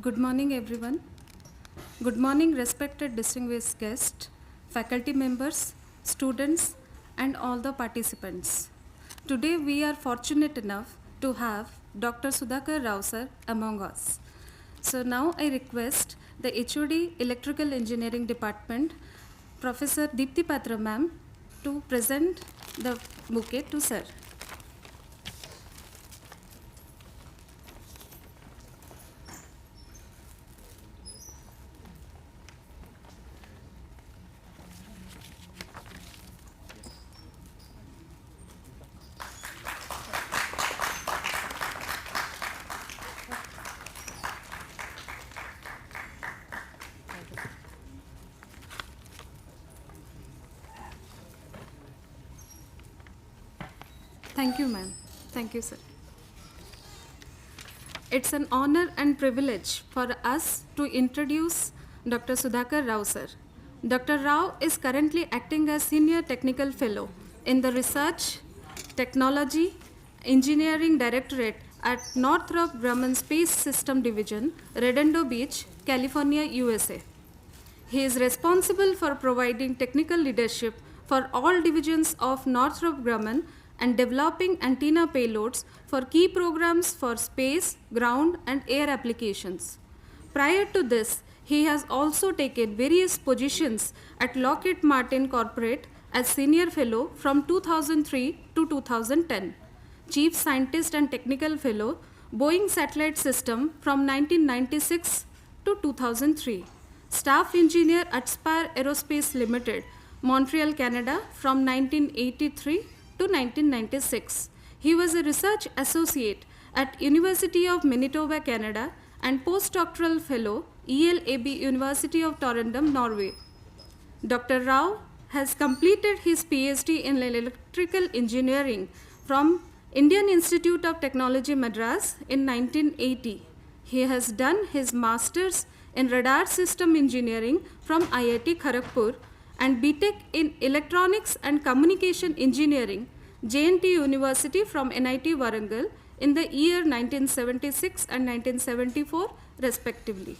Good morning, everyone. Good morning, respected distinguished guests, faculty members, students, and all the participants. Today, we are fortunate enough to have Dr. Sudhakar Rao sir among us. So now I request the HOD Electrical Engineering Department, Professor Deepti Patra ma'am, to present the bouquet to sir. Thank you, ma'am. Thank you, sir. It's an honor and privilege for us to introduce Dr. Sudhakar Rao, sir. Dr. Rao is currently acting as Senior Technical Fellow in the Research, Technology, Engineering Directorate at Northrop Grumman Space System Division, Redondo Beach, California, USA. He is responsible for providing technical leadership for all divisions of Northrop Grumman and developing antenna payloads for key programs for space, ground, and air applications. Prior to this, he has also taken various positions at Lockheed Martin Corporate as Senior Fellow from 2003 to 2010, Chief Scientist and Technical Fellow, Boeing Satellite System from 1996 to 2003, Staff Engineer at Spire Aerospace Limited, Montreal, Canada from 1983 to 1996. He was a research associate at University of Manitoba, Canada, and postdoctoral fellow, ELAB University of Toronto, Norway. Dr. Rao has completed his PhD in electrical engineering from Indian Institute of Technology, Madras in 1980. He has done his master's in radar system engineering from IIT Kharagpur and BTech in Electronics and Communication Engineering, JNT University from NIT Warangal in the year 1976 and 1974 respectively.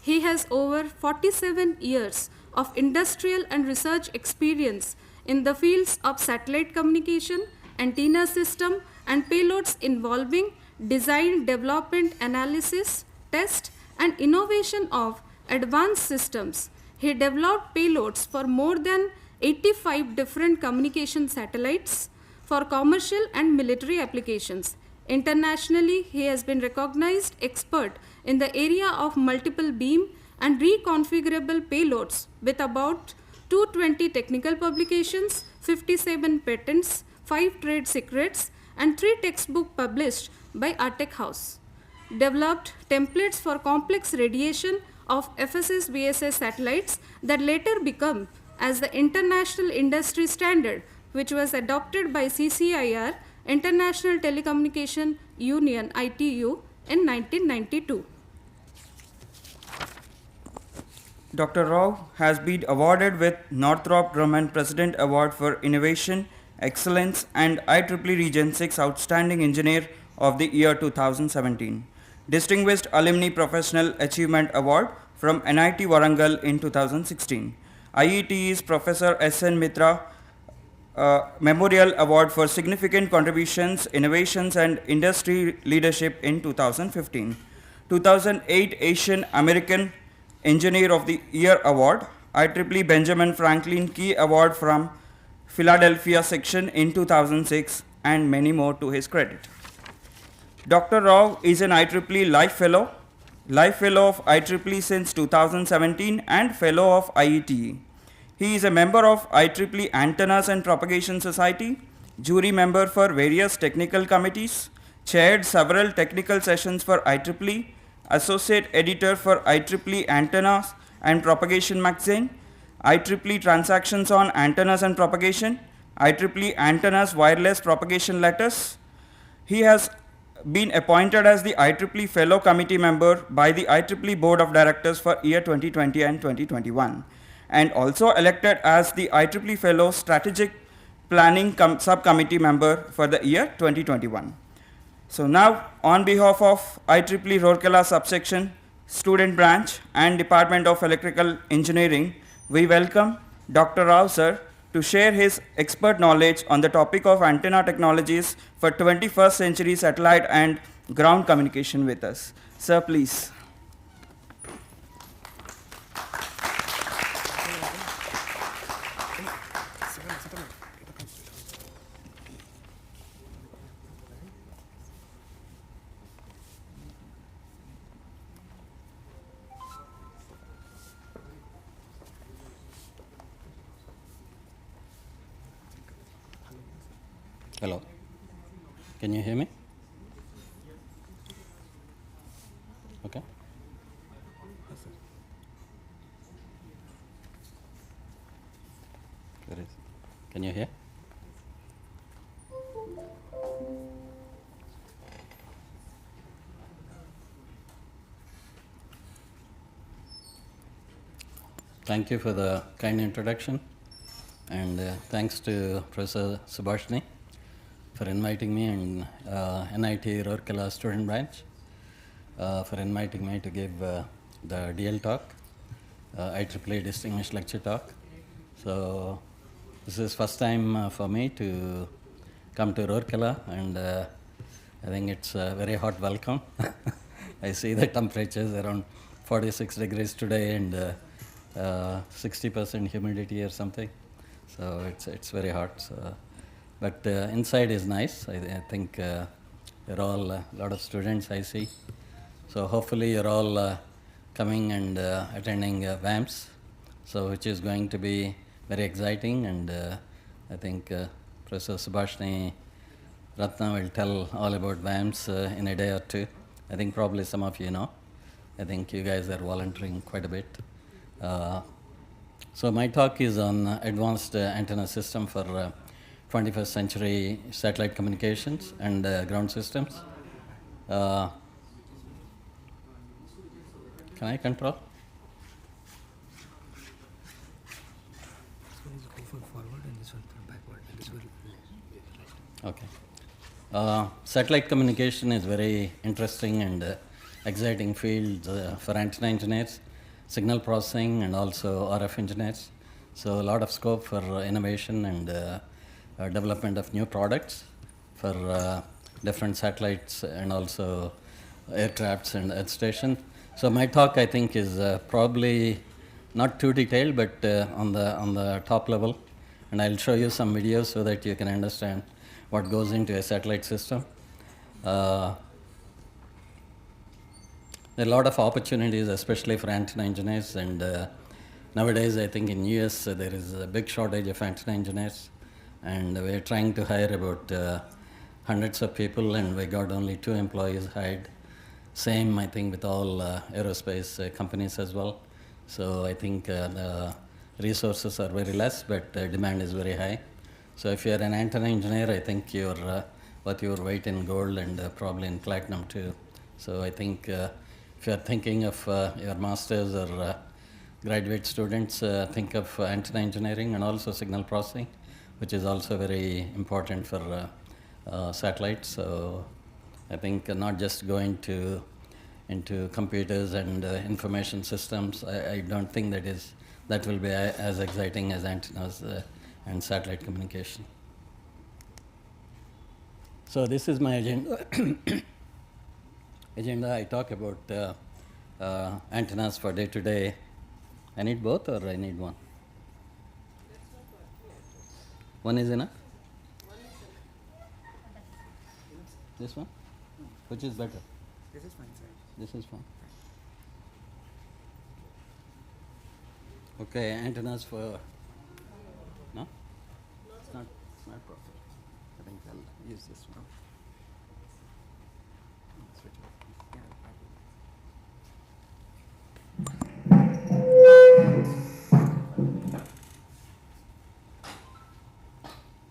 He has over 47 years of industrial and research experience in the fields of satellite communication, antenna system, and payloads involving design, development, analysis, test, and innovation of advanced systems. He developed payloads for more than 85 different communication satellites for commercial and military applications. Internationally, he has been recognized expert in the area of multiple beam and reconfigurable payloads with about 220 technical publications, 57 patents, 5 trade secrets, and 3 textbooks published by Artec House. Developed templates for complex radiation of FSS VSS satellites that later become as the international industry standard, which was adopted by CCIR, International Telecommunication Union, ITU, in 1992. Dr. Rao has been awarded with Northrop Grumman President Award for Innovation, Excellence, and IEEE Region 6 Outstanding Engineer of the Year 2017. Distinguished Alumni Professional Achievement Award from NIT Warangal in 2016. IETE's Professor S.N. Mitra Memorial Award for Significant Contributions, Innovations, and Industry Leadership in 2015. 2008 Asian American Engineer of the Year Award, IEEE Benjamin Franklin Key Award from Philadelphia section in 2006, and many more to his credit. Dr. Rao is an IEEE Life Fellow of IEEE since 2017 and Fellow of IETE. He is a member of IEEE Antennas and Propagation Society, jury member for various technical committees, chaired several technical sessions for IEEE, associate editor for IEEE Antennas and Propagation magazine, IEEE Transactions on Antennas and Propagation, IEEE Antennas Wireless Propagation Letters. He has been appointed as the IEEE Fellow Committee member by the IEEE Board of Directors for year 2020 and 2021, and also elected as the IEEE Fellow Strategic Planning Subcommittee member for the year 2021. So now, on behalf of IEEE Rourkela subsection, Student Branch and Department of Electrical Engineering, we welcome Dr. Rao sir to share his expert knowledge on the topic of antenna technologies for 21st century satellite and ground communication with us. Sir, please. Hello. Can you hear me? Okay. Where is? Can you hear? Thank you for the kind introduction, and thanks to Professor Subhashini for inviting me, and NIT Rourkela Student Branch for inviting me to give the DL talk, IEEE Distinguished Lecture Talk. So this is first time for me to come to Rourkela, and I think it's a very hot welcome. I see the temperatures around 46 degrees today and 60% humidity or something. So it's very hot. So, but inside is nice. I think you're all a lot of students I see. So hopefully you're all coming and attending VAMS, so which is going to be very exciting, and I think Professor Subhashini Ratna will tell all about VAMS in a day or two. I think probably some of you know. I think you guys are volunteering quite a bit. So my talk is on advanced antenna system for 21st century satellite communications and ground systems. Can I control? This one is go for forward and this one for backward. And this will Okay. Satellite communication is very interesting and exciting field for antenna engineers, signal processing, and also RF engineers. So a lot of scope for innovation and development of new products for different satellites and also aircrafts and earth stations. So my talk, I think, is probably not too detailed, but on the top level, and I'll show you some videos so that you can understand what goes into a satellite system. There are a lot of opportunities, especially for antenna engineers, and nowadays I think in US there is a big shortage of antenna engineers, and we're trying to hire about hundreds of people, and we got only 2 employees hired. Same, I think, with all aerospace companies as well. So I think the resources are very less, but demand is very high. So if you're an antenna engineer, I think you're worth your weight in gold and probably in platinum too. So I think if you're thinking of your masters or graduate students, think of antenna engineering and also signal processing, which is also very important for satellites. So I think not just going into computers and information systems. I don't think that will be as exciting as antennas and satellite communication. So this is my agenda. I talk about antennas for day-to-day. I need both or I need one? One is enough? This one? Which is better? This is fine, sir. This is fine. Okay, antennas for... No? It's not proper. I think I'll use this one. Switch it.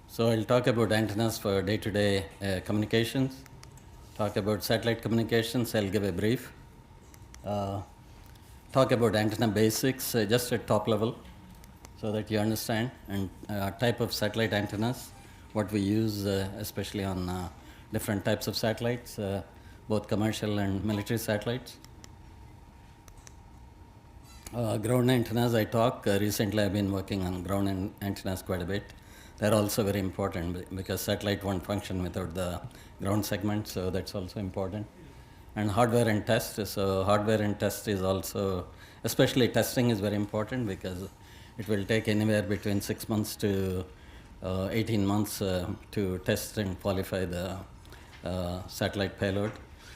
So I'll talk about antennas for day-to-day communications, talk about satellite communications, I'll give a brief, talk about antenna basics just at top level so that you understand, and type of satellite antennas, what we use especially on different types of satellites, both commercial and military satellites. Ground antennas I talk. Recently I've been working on ground antennas quite a bit. They're also very important because satellite won't function without the ground segment, so that's also important. And hardware and test. So hardware and test is also, especially testing is very important because it will take anywhere between 6 months to 18 months to test and qualify the satellite payload.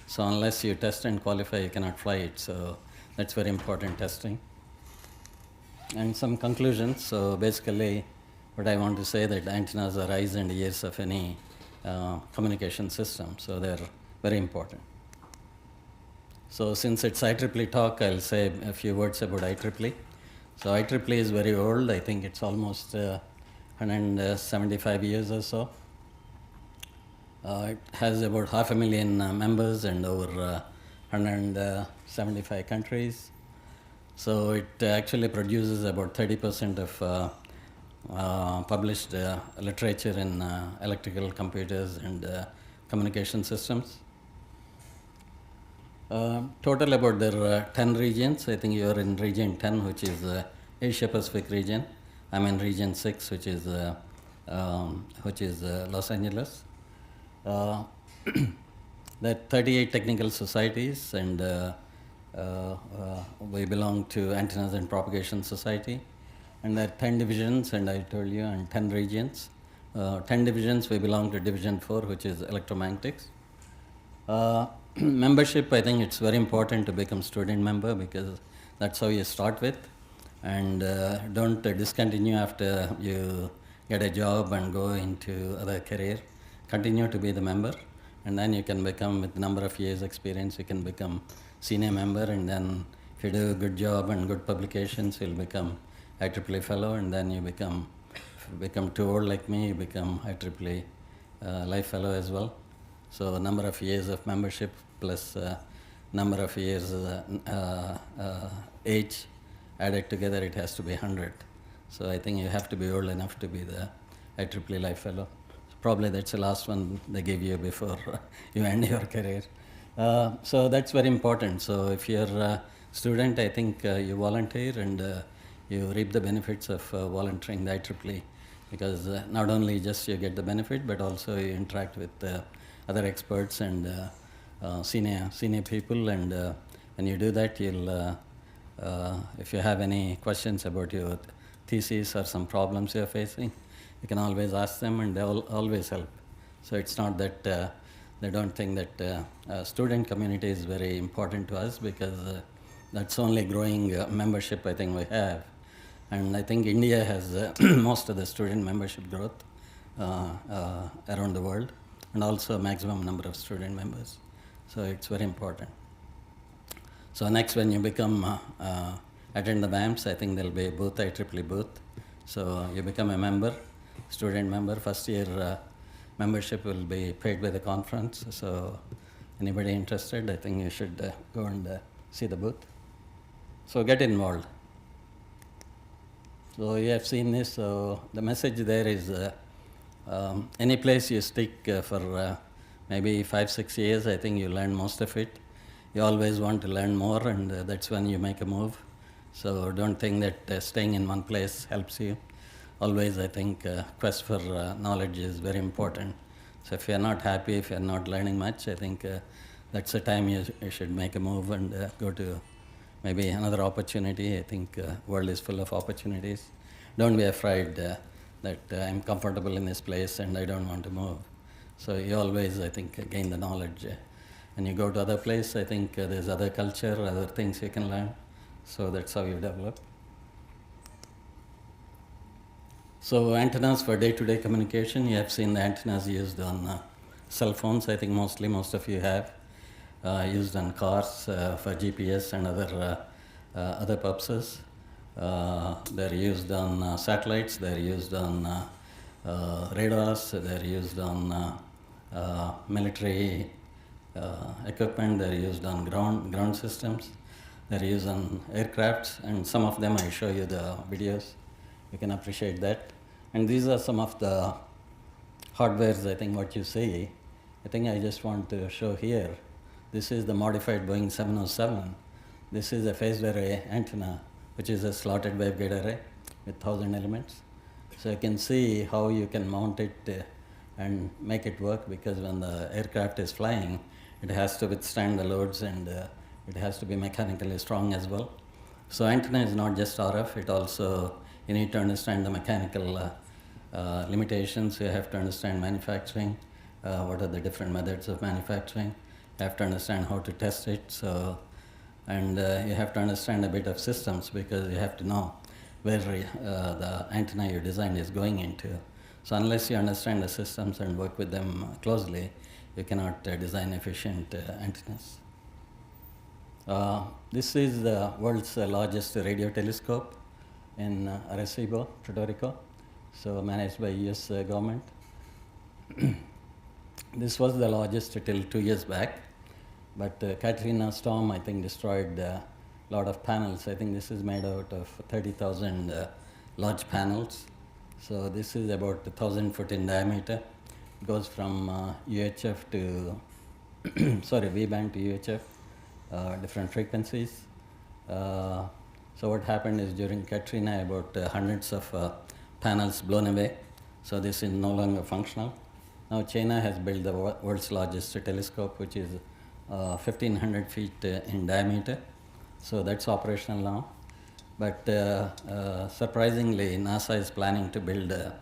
So unless you test and qualify, you cannot fly it. So that's very important testing. And some conclusions. So basically, what I want to say that antennas are eyes and ears of any communication system. So they're very important. So since it's IEEE talk, I'll say a few words about IEEE. So IEEE is very old. I think it's almost 175 years or so. It has about 500,000 members and over 175 countries. So it actually produces about 30% of published literature in electrical computers and communication systems. Total about there are 10 regions. I think you are in region 10, which is Asia Pacific region. I'm in region 6, which is Los Angeles. There are 38 technical societies, and we belong to Antennas and Propagation Society. And there are 10 divisions, and I told you, and 10 regions. 10 divisions, we belong to Division 4, which is electromagnetics. Membership, I think it's very important to become student member because that's how you start with. And don't discontinue after you get a job and go into other career. Continue to be the member, and then you can become, with number of years experience, you can become senior member, and then if you do a good job and good publications, you'll become IEEE fellow, and then you become too old like me, you become IEEE life fellow as well. So number of years of membership plus number of years age added together, it has to be 100. So I think you have to be old enough to be the IEEE life fellow. So probably that's the last one they give you before you end your career. So that's very important. So if you're a student, I think you volunteer and you reap the benefits of volunteering the IEEE, because not only just you get the benefit, but also you interact with other experts and senior people, and when you do that, you'll if you have any questions about your thesis or some problems you're facing, you can always ask them, and they'll always help. So it's not that they don't think that student community is very important to us, because that's only growing membership I think we have. And I think India has most of the student membership growth around the world, and also maximum number of student members. So it's very important. So next, when you become attend the BAMS, I think there'll be a booth, IEEE booth. So you become a member, student member. First year membership will be paid by the conference. So anybody interested, I think you should go and see the booth. So get involved. So you have seen this. So the message there is any place you stick for maybe 5-6 years, I think you learn most of it. You always want to learn more, and that's when you make a move. So don't think that staying in one place helps you. Always, I think, quest for knowledge is very important. So if you're not happy, if you're not learning much, I think that's the time you should make a move and go to maybe another opportunity. I think world is full of opportunities. Don't be afraid that I'm comfortable in this place and I don't want to move. So you always, I think, gain the knowledge. When you go to other place, I think there's other culture, other things you can learn. So that's how you develop. So antennas for day-to-day communication. You have seen the antennas used on cell phones. I think most of you have used on cars for GPS and other purposes. They're used on satellites. They're used on radars. They're used on military equipment. They're used on ground systems. They're used on aircrafts, and some of them I show you the videos. You can appreciate that. And these are some of the hardwares, I think, what you see. I think I just want to show here. This is the modified Boeing 707. This is a phased array antenna which is a slotted waveguide array with 1000 elements. So you can see how you can mount it and make it work, because when the aircraft is flying, it has to withstand the loads, and it has to be mechanically strong as well. So antenna is not just RF, it also, you need to understand the mechanical limitations. You have to understand manufacturing, what are the different methods of manufacturing. You have to understand how to test it. So, and you have to understand a bit of systems, because you have to know where the antenna you designed is going into. So unless you understand the systems and work with them closely, you cannot design efficient antennas. This is the world's largest radio telescope in Arecibo, Puerto Rico, so managed by US government. This was the largest till 2 years back, but Katrina storm, I think, destroyed a lot of panels. I think this is made out of 30,000 large panels. So this is about 1,000 foot in diameter. It goes from UHF to, sorry, V-band to UHF, different frequencies. So what happened is during Katrina, about hundreds of panels blown away. So this is no longer functional. Now China has built the world's largest telescope, which is 1,500 feet in diameter. So that's operational now. But surprisingly, NASA is planning to build a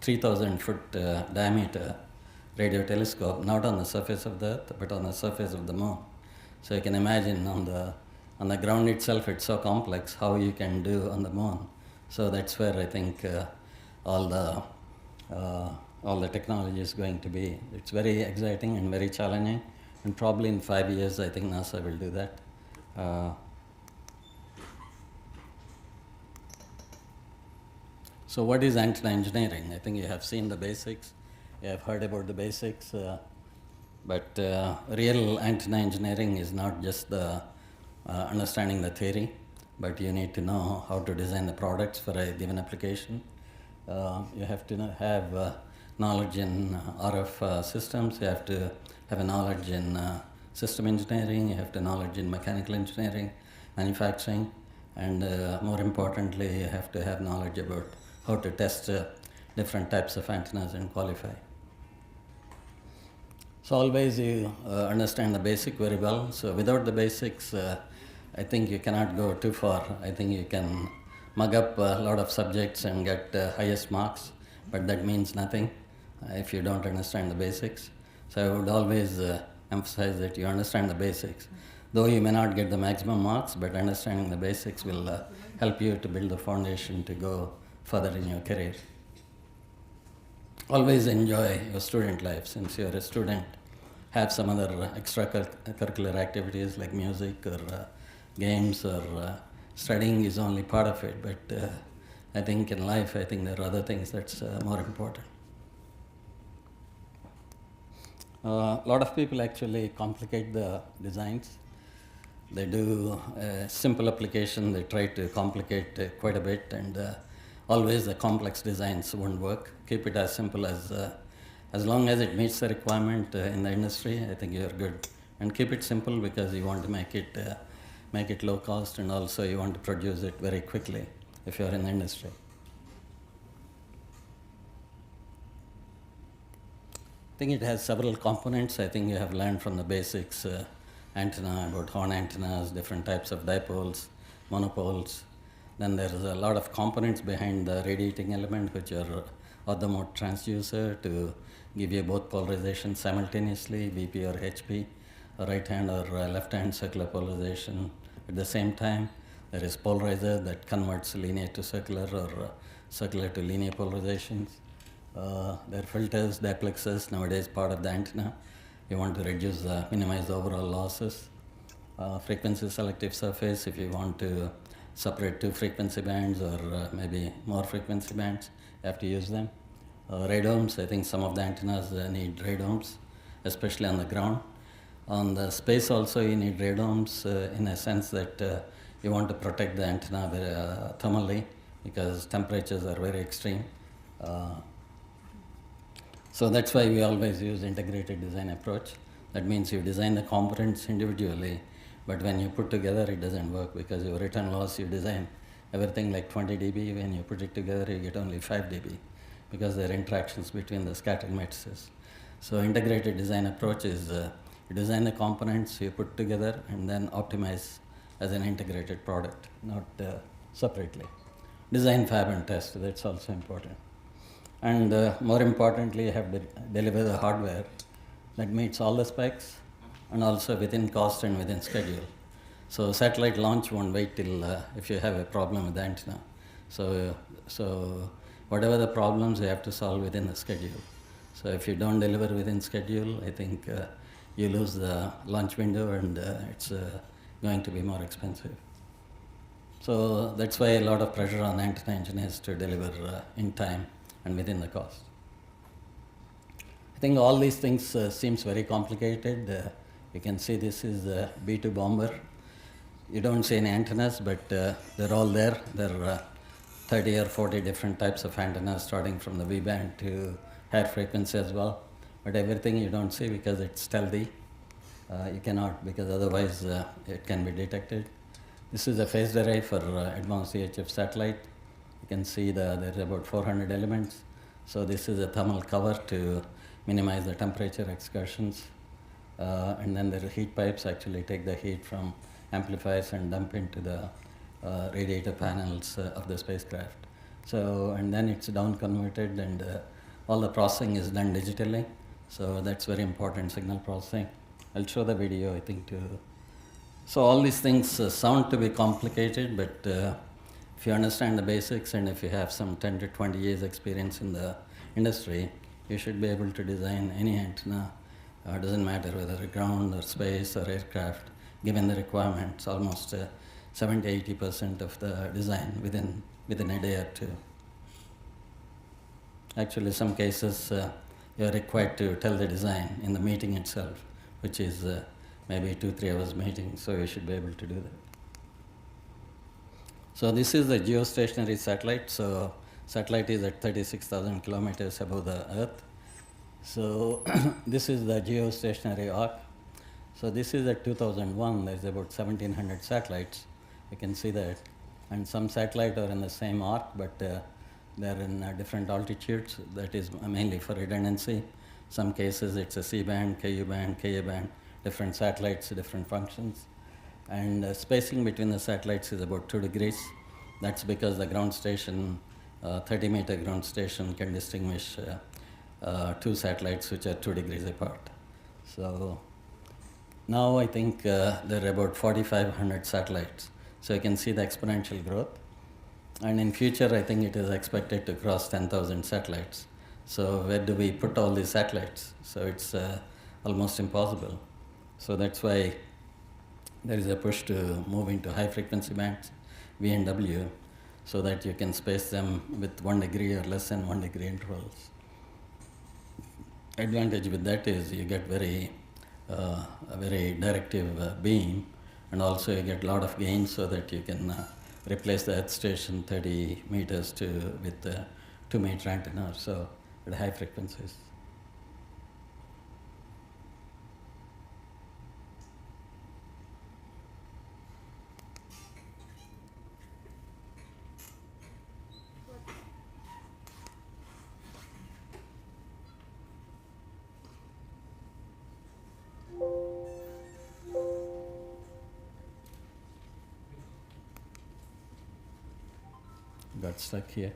3,000 foot diameter radio telescope, not on the surface of the Earth, but on the surface of the Moon. So you can imagine on the ground itself, it's so complex, how you can do on the Moon. So that's where I think all the technology is going to be. It's very exciting and very challenging, and probably in 5 years, I think NASA will do that. So what is antenna engineering? I think you have seen the basics, you have heard about the basics, but real antenna engineering is not just the understanding the theory, but you need to know how to design the products for a given application. You have to have knowledge in RF systems, you have to have a knowledge in system engineering, you have to knowledge in mechanical engineering, manufacturing, and more importantly, you have to have knowledge about how to test different types of antennas and qualify. So always you understand the basic very well. So without the basics, I think you cannot go too far. I think you can mug up a lot of subjects and get highest marks, but that means nothing if you don't understand the basics. So I would always emphasize that you understand the basics. Though you may not get the maximum marks, but understanding the basics will help you to build the foundation to go further in your career. Always enjoy your student life. Since you're a student, have some other extracurricular activities like music or games, or studying is only part of it, but I think in life, I think there are other things that's more important. A lot of people actually complicate the designs. They do a simple application, they try to complicate quite a bit, and always the complex designs won't work. Keep it as simple as long as it meets the requirement in the industry, I think you're good. And keep it simple because you want to make it low cost, and also you want to produce it very quickly if you're in the industry. I think it has several components. I think you have learned from the basics, antenna, about horn antennas, different types of dipoles, monopoles. Then there's a lot of components behind the radiating element, which are ortho mode transducer to give you both polarization simultaneously, VP or HP, right hand or left hand circular polarization at the same time. There is polarizer that converts linear to circular or circular to linear polarizations. There are filters, diplexers, nowadays part of the antenna. You want to minimize the overall losses. Frequency selective surface, if you want to separate two frequency bands or maybe more frequency bands, you have to use them. Radomes, I think some of the antennas need radomes, especially on the ground. On the space also you need radomes in a sense that you want to protect the antenna very, thermally, because temperatures are very extreme. So that's why we always use integrated design approach. That means you design the components individually, But when you put together, it doesn't work because your return loss, you design everything like 20 dB. When you put it together, you get only 5 dB because there are interactions between the scattered matrices. So integrated design approach is you design the components, you put together, and then optimize as an integrated product, not separately. Design, fab, and test, that's also important. And more importantly, you have to deliver the hardware that meets all the specs and also within cost and within schedule. So satellite launch won't wait till if you have a problem with the antenna. So whatever the problems, you have to solve within the schedule. So if you don't deliver within schedule, I think you lose the launch window and it's going to be more expensive. So that's why a lot of pressure on antenna engineers to deliver in time and within the cost. I think all these things seems very complicated. You can see this is a B2 bomber. You don't see any antennas, but they're all there. There are 30 or 40 different types of antennas, starting from the V-band to higher frequency as well. But everything you don't see because it's stealthy. You cannot, because otherwise it can be detected. This is a phased array for advanced EHF satellite. You can see there's about 400 elements. So this is a thermal cover to minimize the temperature excursions. And then there are heat pipes actually take the heat from amplifiers and dump into the radiator panels of the spacecraft. So, and then it's down converted and all the processing is done digitally. So that's very important, signal processing. I'll show the video, I think, too. So all these things sound to be complicated, but if you understand the basics and if you have some 10 to 20 years experience in the industry, you should be able to design any antenna. Doesn't matter whether ground or space or aircraft, given the requirements, almost 70-80% of the design within a day or two. Actually, some cases you're required to tell the design in the meeting itself, which is maybe 2-3 hours meeting, so you should be able to do that. So this is the geostationary satellite. So satellite is at 36,000 kilometers above the Earth. So this is the geostationary arc. So this is at 2001, there's about 1,700 satellites. You can see that. And some satellites are in the same arc, but they're in different altitudes. That is mainly for redundancy. Some cases it's a C-band, KU band, KA band, different satellites, different functions. And spacing between the satellites is about 2 degrees. That's because the ground station, 30-meter ground station can distinguish 2 satellites which are 2 degrees apart. So now I think there are about 4,500 satellites. So you can see the exponential growth. And in future, I think it is expected to cross 10,000 satellites. So where do we put all these satellites? So it's almost impossible. So that's why there is a push to move into high frequency bands, V and W, so that you can space them with 1 degree or less than 1 degree intervals. Advantage with that is you get a very directive beam, and also you get a lot of gain so that you can replace the Earth station 30 meters with 2-meter antenna, so at high frequencies. Got stuck here.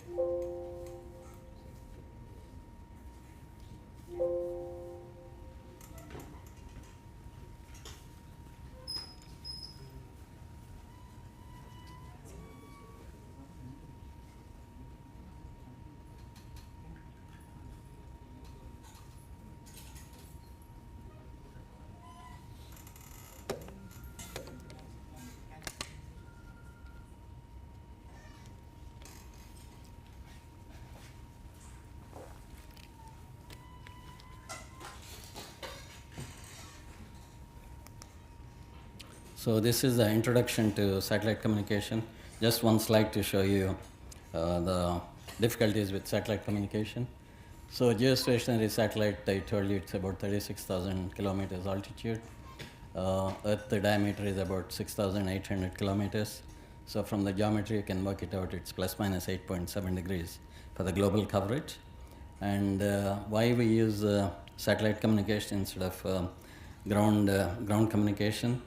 So this is the introduction to satellite communication. Just one slide to show you the difficulties with satellite communication. So geostationary satellite, I told you it's about 36,000 kilometers altitude. Earth diameter is about 6,800 kilometers. So from the geometry, you can work it out. It's plus minus 8.7 degrees for the global coverage. And why we use satellite communication instead of ground communication?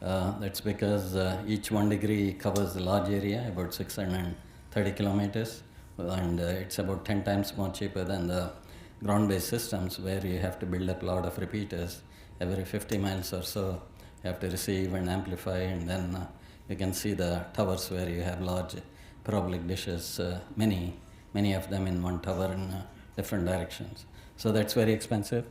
That's because each 1 degree covers a large area, about 630 kilometers, and it's about 10 times more cheaper than the ground-based systems where you have to build up a lot of repeaters. Every 50 miles or so, you have to receive and amplify, and then you can see the towers where you have large parabolic dishes, many of them in one tower in different directions. So that's very expensive.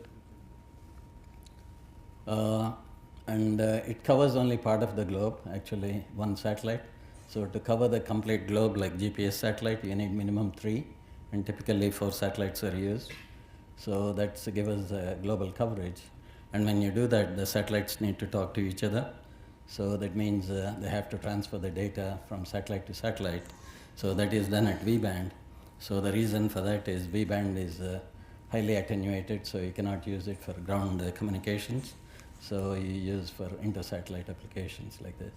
And it covers only part of the globe, actually, one satellite. So to cover the complete globe like GPS satellite, you need minimum 3, and typically 4 satellites are used. So that's give us global coverage. And when you do that, the satellites need to talk to each other. So that means they have to transfer the data from satellite to satellite. So that is done at V-band. So the reason for that is V-band is highly attenuated, so you cannot use it for ground communications. So you use for inter-satellite applications like this.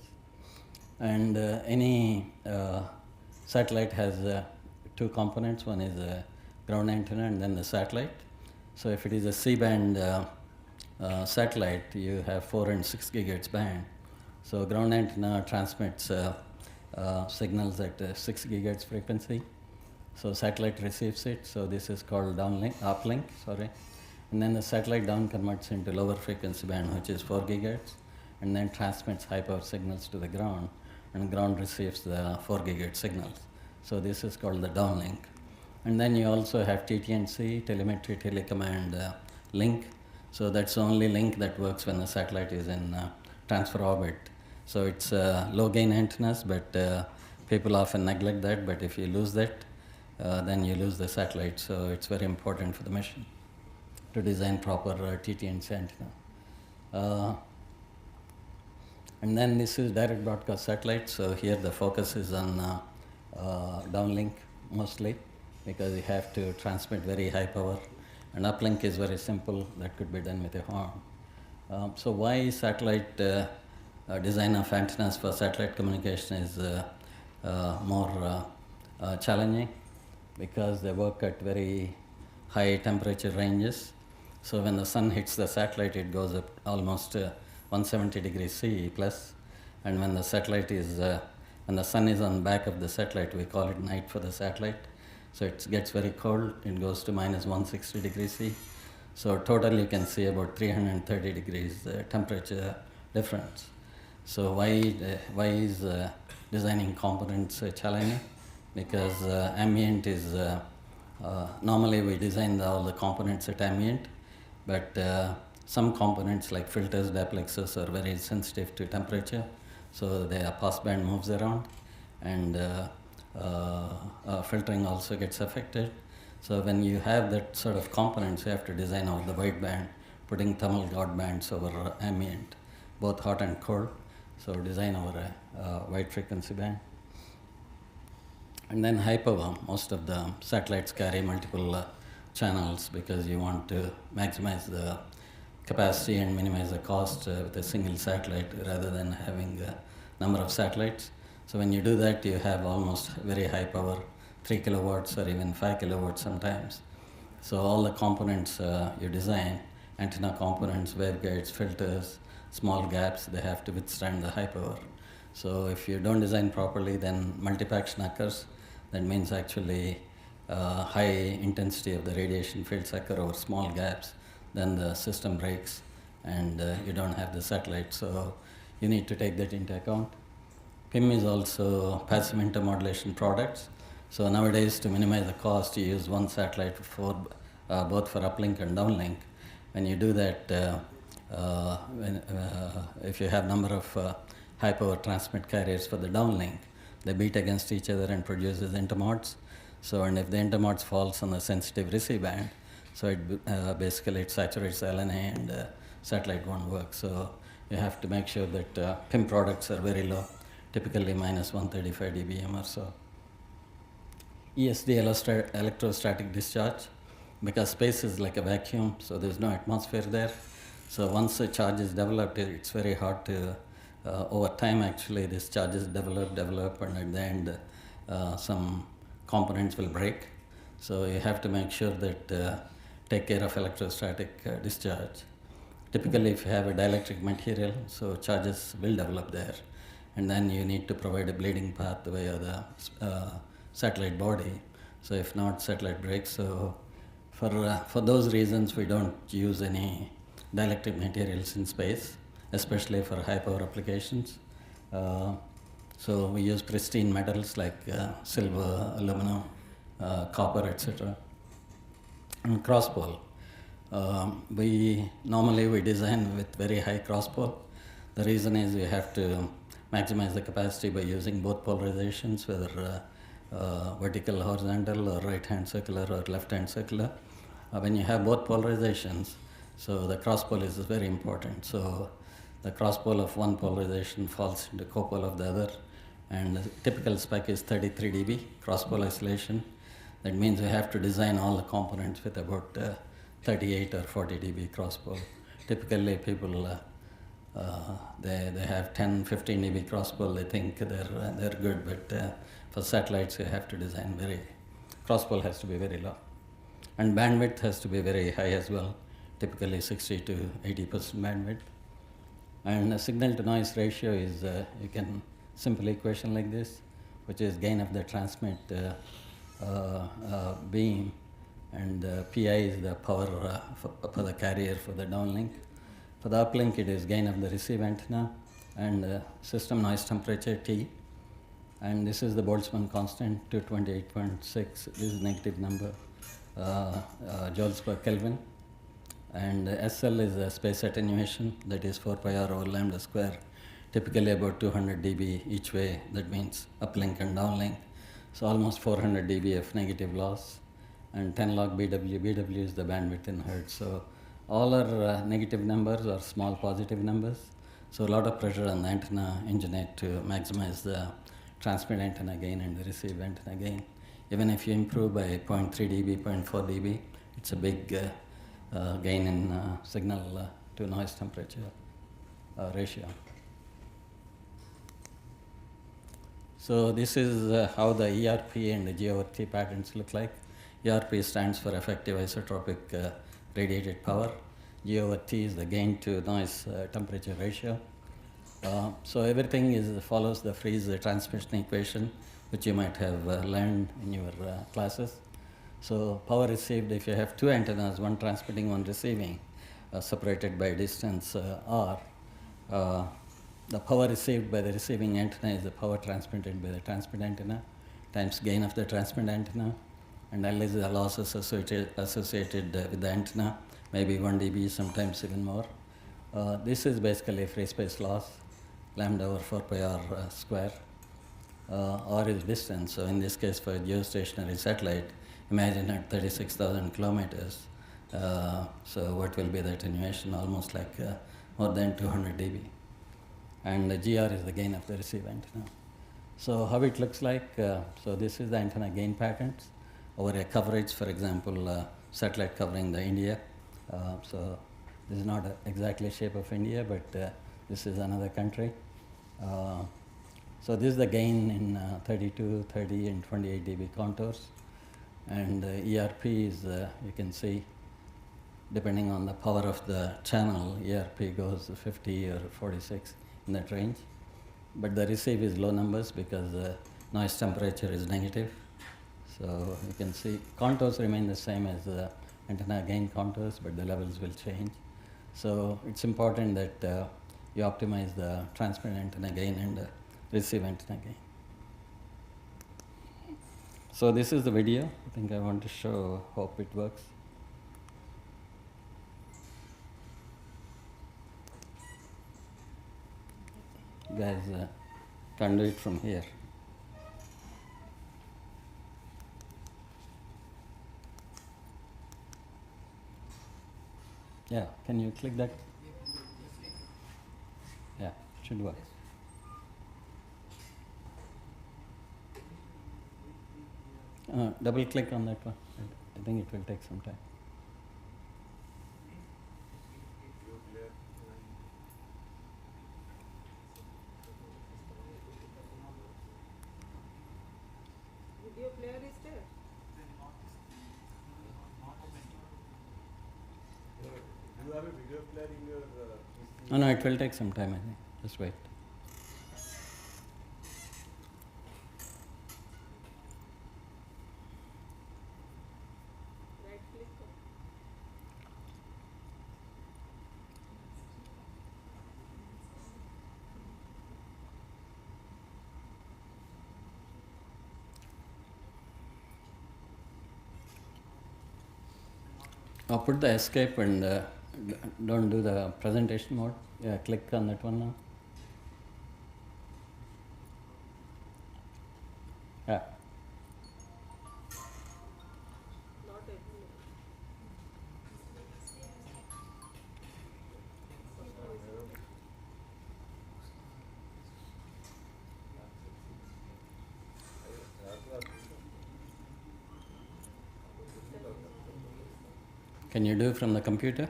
And any satellite has 2 components. One is a ground antenna and then the satellite. So if it is a C-band satellite, you have 4 and 6 gigahertz band. So ground antenna transmits signals at 6 gigahertz frequency. So satellite receives it. So this is called uplink, and then the satellite down converts into lower frequency band, which is 4 gigahertz, and then transmits high power signals to the ground, and ground receives the 4 gigahertz signals. So this is called the downlink. And then you also have TT&C, telemetry, telecommand link. So that's the only link that works when the satellite is in transfer orbit. So it's low gain antennas, but people often neglect that. But if you lose that, then you lose the satellite. So it's very important for the mission to design proper TT&C antenna. And then this is direct broadcast satellite. So here the focus is on downlink mostly, because you have to transmit very high power. And uplink is very simple, that could be done with a horn. So why satellite design of antennas for satellite communication is more challenging? Because they work at very high temperature ranges. So when the sun hits the satellite, it goes up almost 170 degrees C plus. And when the satellite is, when the sun is on the back of the satellite, we call it night for the satellite. So it gets very cold, it goes to minus 160 degrees C. So total you can see about 330 degrees temperature difference. So why is designing components challenging? Because ambient is, normally we design all the components at ambient, but some components like filters, duplexes are very sensitive to temperature, so their passband moves around, and filtering also gets affected. So when you have that sort of components, you have to design over the wideband, putting thermal guard bands over ambient, both hot and cold. So design over a wide frequency band. And then high power. Most of the satellites carry multiple channels because you want to maximize the capacity and minimize the cost with a single satellite rather than having a number of satellites. So when you do that, you have almost very high power, 3 kilowatts or even 5 kilowatts sometimes. So all the components you design, antenna components, waveguides, filters, small gaps, they have to withstand the high power. So if you don't design properly, then multifaction occurs. That means actually high intensity of the radiation fields occur over small gaps. Then the system breaks and you don't have the satellite. So you need to take that into account. PIM is also passive intermodulation products. So nowadays, to minimize the cost, you use one satellite for both for uplink and downlink. When you do that, if you have number of high power transmit carriers for the downlink, they beat against each other and produces intermods. So, and if the intermods falls on the sensitive receive band, so it basically it saturates LNA and satellite won't work. So you have to make sure that PIM products are very low, typically minus 135 dBm or so. ESD electrostatic discharge, because space is like a vacuum, so there's no atmosphere there. So once a charge is developed, it's very hard to, over time actually this charges develop, and at the end some components will break. So you have to make sure that take care of electrostatic discharge. Typically if you have a dielectric material, so charges will develop there, and then you need to provide a bleeding path via the satellite body. So if not, satellite breaks. So for those reasons, we don't use any dielectric materials in space, especially for high power applications. So we use pristine metals like silver, aluminum, copper, etc. And cross pole. We design with very high cross pole. The reason is we have to maximize the capacity by using both polarizations, whether vertical, horizontal, or right-hand circular or left-hand circular. When you have both polarizations, so the cross pole is very important. So the cross pole of one polarization falls into copole of the other, and the typical spec is 33 dB cross pole isolation. That means we have to design all the components with about 38 or 40 dB cross pole. Typically people they have 10, 15 dB cross pole. They think they're good, but for satellites you have to design cross pole has to be very low, and bandwidth has to be very high as well. Typically 60 to 80% bandwidth. And the signal to noise ratio is you can simple equation like this, which is gain of the transmit beam, and Pi is the power for the carrier for the downlink. For the uplink, it is gain of the receive antenna, and system noise temperature T. And this is the Boltzmann constant, 228.6. This is negative number, joules per Kelvin. And SL is a space attenuation, that is 4 pi r over lambda square, typically about 200 dB each way. That means uplink and downlink. So almost 400 dB of negative loss, and 10 log BW. BW is the bandwidth in hertz. So all our negative numbers are small positive numbers. So a lot of pressure on the antenna engineer to maximize the transmit antenna gain and the receive antenna gain. Even if you improve by 0.3 dB, 0.4 dB, it's a big gain in signal to noise temperature ratio. So this is how the ERP and the GORT patterns look like. ERP stands for effective isotropic radiated power. GORT is the gain to noise temperature ratio. So everything follows the Friese transmission equation, which you might have learned in your classes. So power received, if you have two antennas, one transmitting, one receiving, separated by distance r, the power received by the receiving antenna is the power transmitted by the transmit antenna times gain of the transmit antenna, and L is the losses associated with the antenna, maybe 1 dB, sometimes even more. This is basically free space loss, lambda over 4 pi r square. R is distance, so in this case for a geostationary satellite, imagine at 36,000 kilometers, so what will be the attenuation? Almost like more than 200 dB. And the GR is the gain of the receive antenna. So how it looks like, so this is the antenna gain patterns over a coverage, for example, satellite covering the India. So this is not exactly shape of India, but this is another country. So this is the gain in 32, 30, and 28 dB contours. And ERP is, you can see, depending on the power of the channel, ERP goes 50 or 46 in that range. But the receive is low numbers because the noise temperature is negative. So you can see contours remain the same as the antenna gain contours, but the levels will change. So it's important that you optimize the transmit antenna gain and the receive antenna gain. So this is the video. I think I want to show, hope it works. Guys, can do it from here. Yeah, can you click that? Yeah, it should work. Double click on that one. I think it will take some time. you have a video player in your Oh, no, it will take some time, I think. Just wait. I'll put the escape and don't do the presentation mode. Yeah, click on that one now. Yeah. Can you do it from the computer?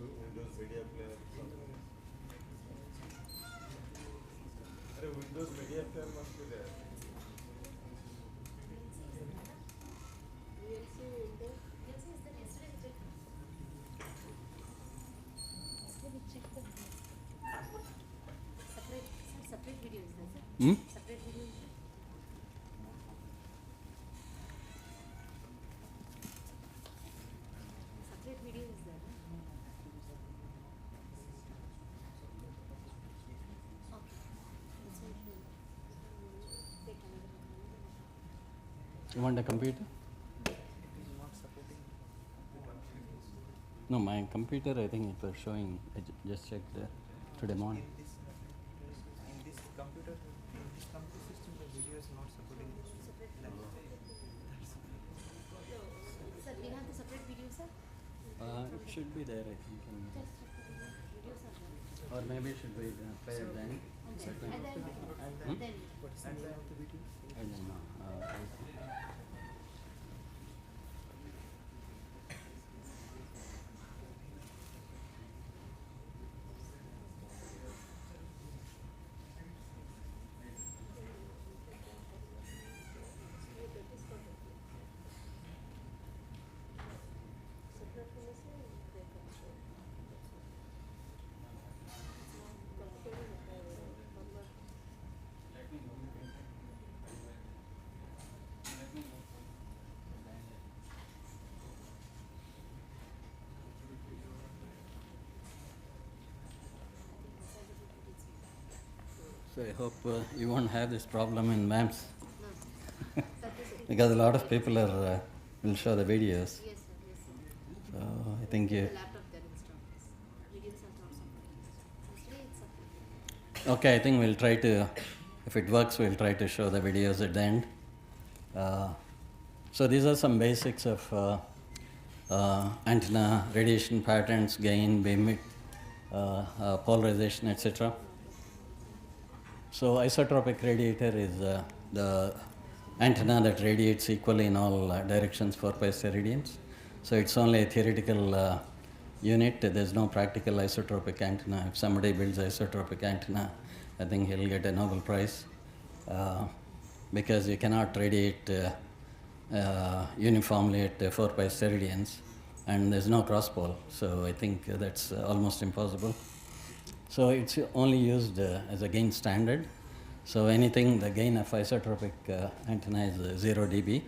Windows media player. Windows media player must be there. Separate video is there, sir? Hmm? Separate video is there? Separate video is there. Okay. That's why it will take another. You want a computer? No, my computer, I think it was showing. I just checked today morning. In this computer system, the video is not supporting. Sir, we have the separate video, sir? It should be there, I think. Just check the video. Videos are there. Or maybe should we play it then? And then What's the name of the video? I don't know. So I hope you won't have this problem in MAMS. Because a lot of people are will show the videos. yes, sir. Yes, sir. So I think you. The laptop there installed. Videos are not supported. Mostly it's supported. Okay, I think we'll try to, if it works, we'll try to show the videos at the end. So these are some basics of antenna radiation patterns, gain, beam width, polarization, etc. So isotropic radiator is the antenna that radiates equally in all directions for pi steradians. So it's only a theoretical unit. There's no practical isotropic antenna. If somebody builds isotropic antenna, I think he'll get a Nobel Prize because you cannot radiate uniformly at 4 pi steradians, and there's no cross pole. So I think that's almost impossible. So it's only used as a gain standard. So anything, the gain of isotropic antenna is 0 dB.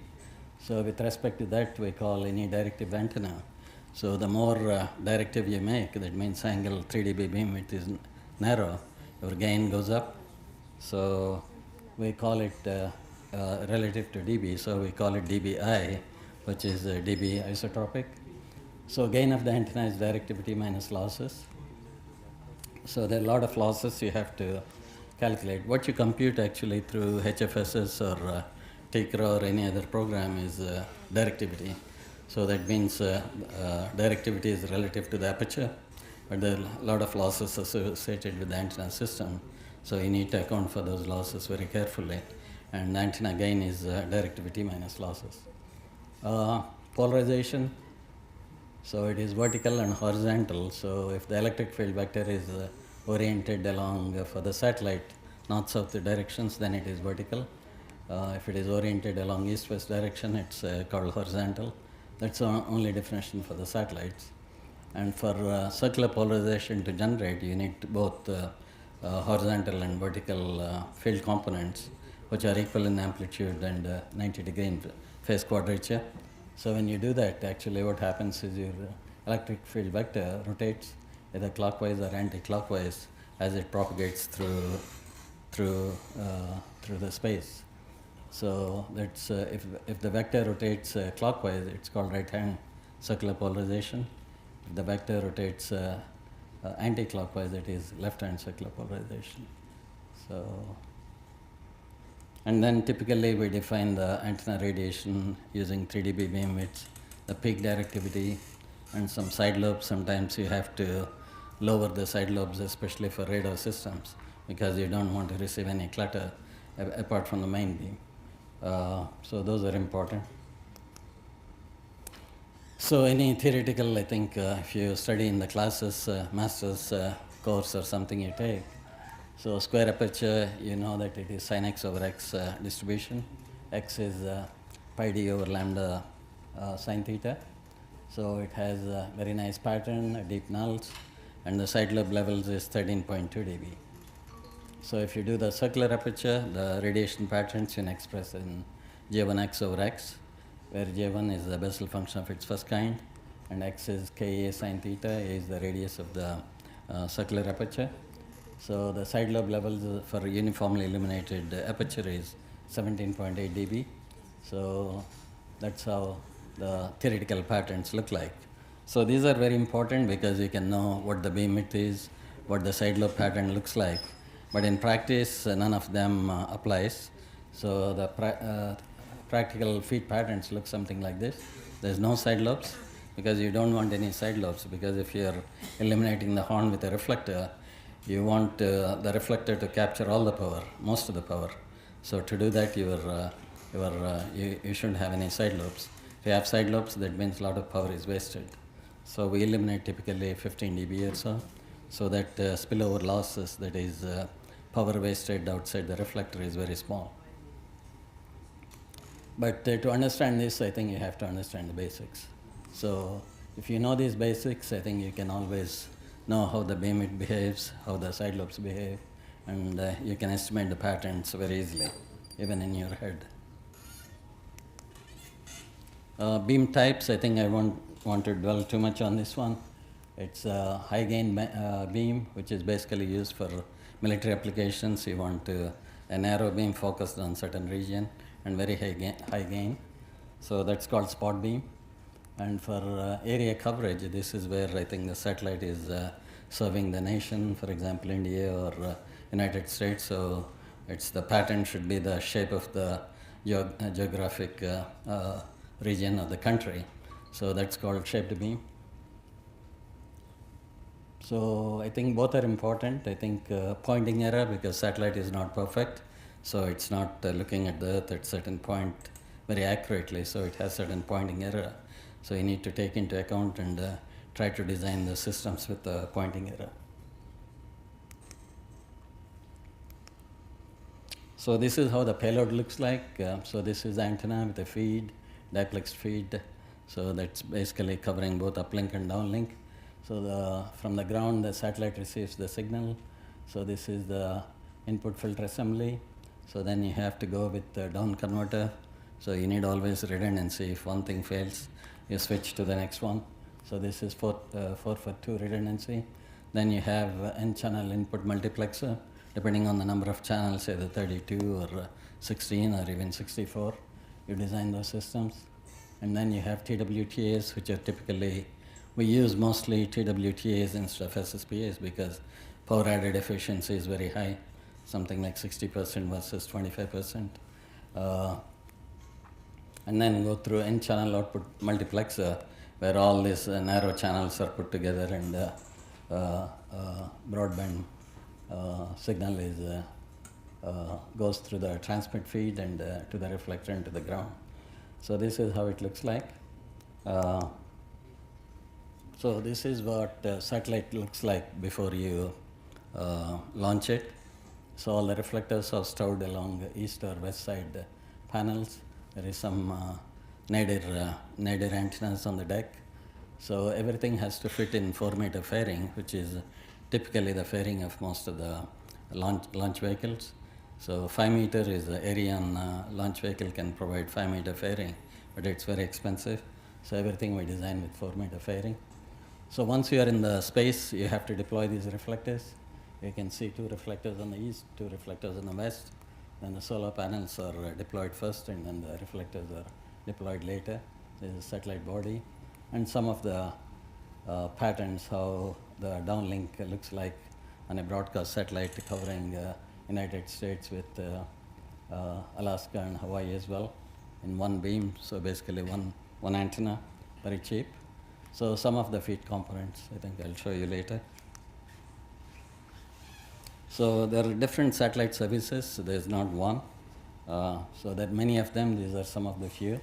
So with respect to that, we call any directive antenna. So the more directive you make, that means angle 3 dB beam width is narrow, your gain goes up. So we call it relative to dB, so we call it dBi, which is dB isotropic. So gain of the antenna is directivity minus losses. So there are a lot of losses you have to calculate. What you compute actually through HFSS or TICRA or any other program is directivity. So that means directivity is relative to the aperture, but there are a lot of losses associated with the antenna system. So you need to account for those losses very carefully. and antenna gain is directivity minus losses. Polarization, so it is vertical and horizontal. So if the electric field vector is oriented along for the satellite north-south directions, then it is vertical. If it is oriented along east-west direction, it's called horizontal. That's the only definition for the satellites. And for circular polarization to generate, you need both horizontal and vertical field components, which are equal in amplitude and 90-degree in phase quadrature. So when you do that, actually what happens is your electric field vector rotates either clockwise or anti-clockwise as it propagates through the space. So that's if the vector rotates clockwise, it's called right-hand circular polarization. If the vector rotates anti-clockwise, it is left-hand circular polarization. So, and then typically we define the antenna radiation using 3 dB beam width, the peak directivity, and some side lobes. Sometimes you have to lower the side lobes, especially for radar systems, because you don't want to receive any clutter apart from the main beam. So those are important. So any theoretical, I think, if you study in the classes, master's course or something you take, so square aperture, you know that it is sin x over x distribution. X is pi d over lambda sin theta. So it has a very nice pattern, deep nulls, and the side lobe levels is 13.2 dB. So if you do the circular aperture, the radiation patterns you can express in J1x over x, where J1 is the Bessel function of its first kind, and x is Ka sin theta, A is the radius of the circular aperture. So the side lobe levels for uniformly illuminated aperture is 17.8 dB. So that's how the theoretical patterns look like. So these are very important because you can know what the beam width is, what the side lobe pattern looks like. But in practice, none of them applies. So the practical feed patterns look something like this. There's no side lobes because you don't want any side lobes, because if you're illuminating the horn with a reflector, you want the reflector to capture all the power, most of the power. So to do that, you shouldn't have any side lobes. If you have side lobes, that means a lot of power is wasted. So we eliminate typically 15 dB or so that spillover losses, that is power wasted outside the reflector, is very small. But to understand this, I think you have to understand the basics. So if you know these basics, I think you can always know how the beam width behaves, how the side lobes behave, and you can estimate the patterns very easily, even in your head. Beam types, I think I won't want to dwell too much on this one. It's a high gain beam, which is basically used for military applications. You want a narrow beam focused on certain region and very high gain. So that's called spot beam. And for area coverage, this is where I think the satellite is serving the nation, for example, India or United States. So it's the pattern should be the shape of the geographic region of the country. So that's called shaped beam. So I think both are important. I think pointing error, because satellite is not perfect, so it's not looking at the Earth at certain point very accurately, so it has certain pointing error. So you need to take into account and try to design the systems with the pointing error. So this is how the payload looks like. So this is antenna with a feed, diplexed feed. So that's basically covering both uplink and downlink. So from the ground, the satellite receives the signal. So this is the input filter assembly. So then you have to go with the down converter. So you need always redundancy. If one thing fails, you switch to the next one. So this is 4 for 2 redundancy. Then you have N-channel input multiplexer, depending on the number of channels, either 32 or 16 or even 64. You design those systems. And then you have TWTAs, which are typically, we use mostly TWTAs instead of SSPAs because power added efficiency is very high, something like 60% versus 25%. And then go through N-channel output multiplexer, where all these narrow channels are put together and broadband signal is goes through the transmit feed and to the reflector and to the ground. So this is how it looks like. So this is what satellite looks like before you launch it. So all the reflectors are stored along the east or west side panels. There is some nadir antennas on the deck. So everything has to fit in 4-meter fairing, which is typically the fairing of most of the launch vehicles. So 5-meter is the area on launch vehicle can provide 5-meter fairing, but it's very expensive. So everything we design with 4-meter fairing. So once you are in the space, you have to deploy these reflectors. You can see 2 reflectors on the east, 2 reflectors on the west. Then the solar panels are deployed first, and then the reflectors are deployed later. There's a satellite body, and some of the patterns how the downlink looks like on a broadcast satellite covering United States with Alaska and Hawaii as well in one beam. So basically one antenna, very cheap. So some of the feed components, I think I'll show you later. So there are different satellite services. There's not one. So there are many of them. These are some of the few.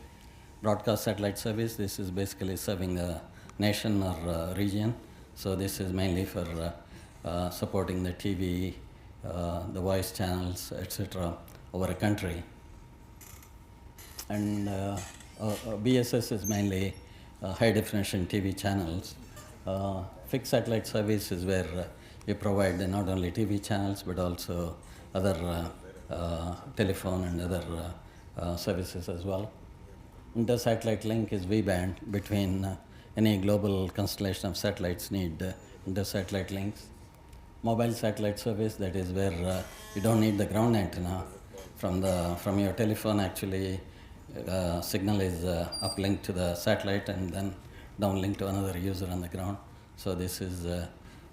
Broadcast satellite service, this is basically serving a nation or region. So this is mainly for supporting the TV, the voice channels, etc. over a country. And BSS is mainly high definition TV channels. Fixed satellite service is where you provide not only TV channels but also other telephone and other services as well. Inter-satellite link is V-band between any global constellation of satellites need inter-satellite links. Mobile satellite service, that is where you don't need the ground antenna. From your telephone, actually, signal is uplinked to the satellite and then downlinked to another user on the ground. So this is a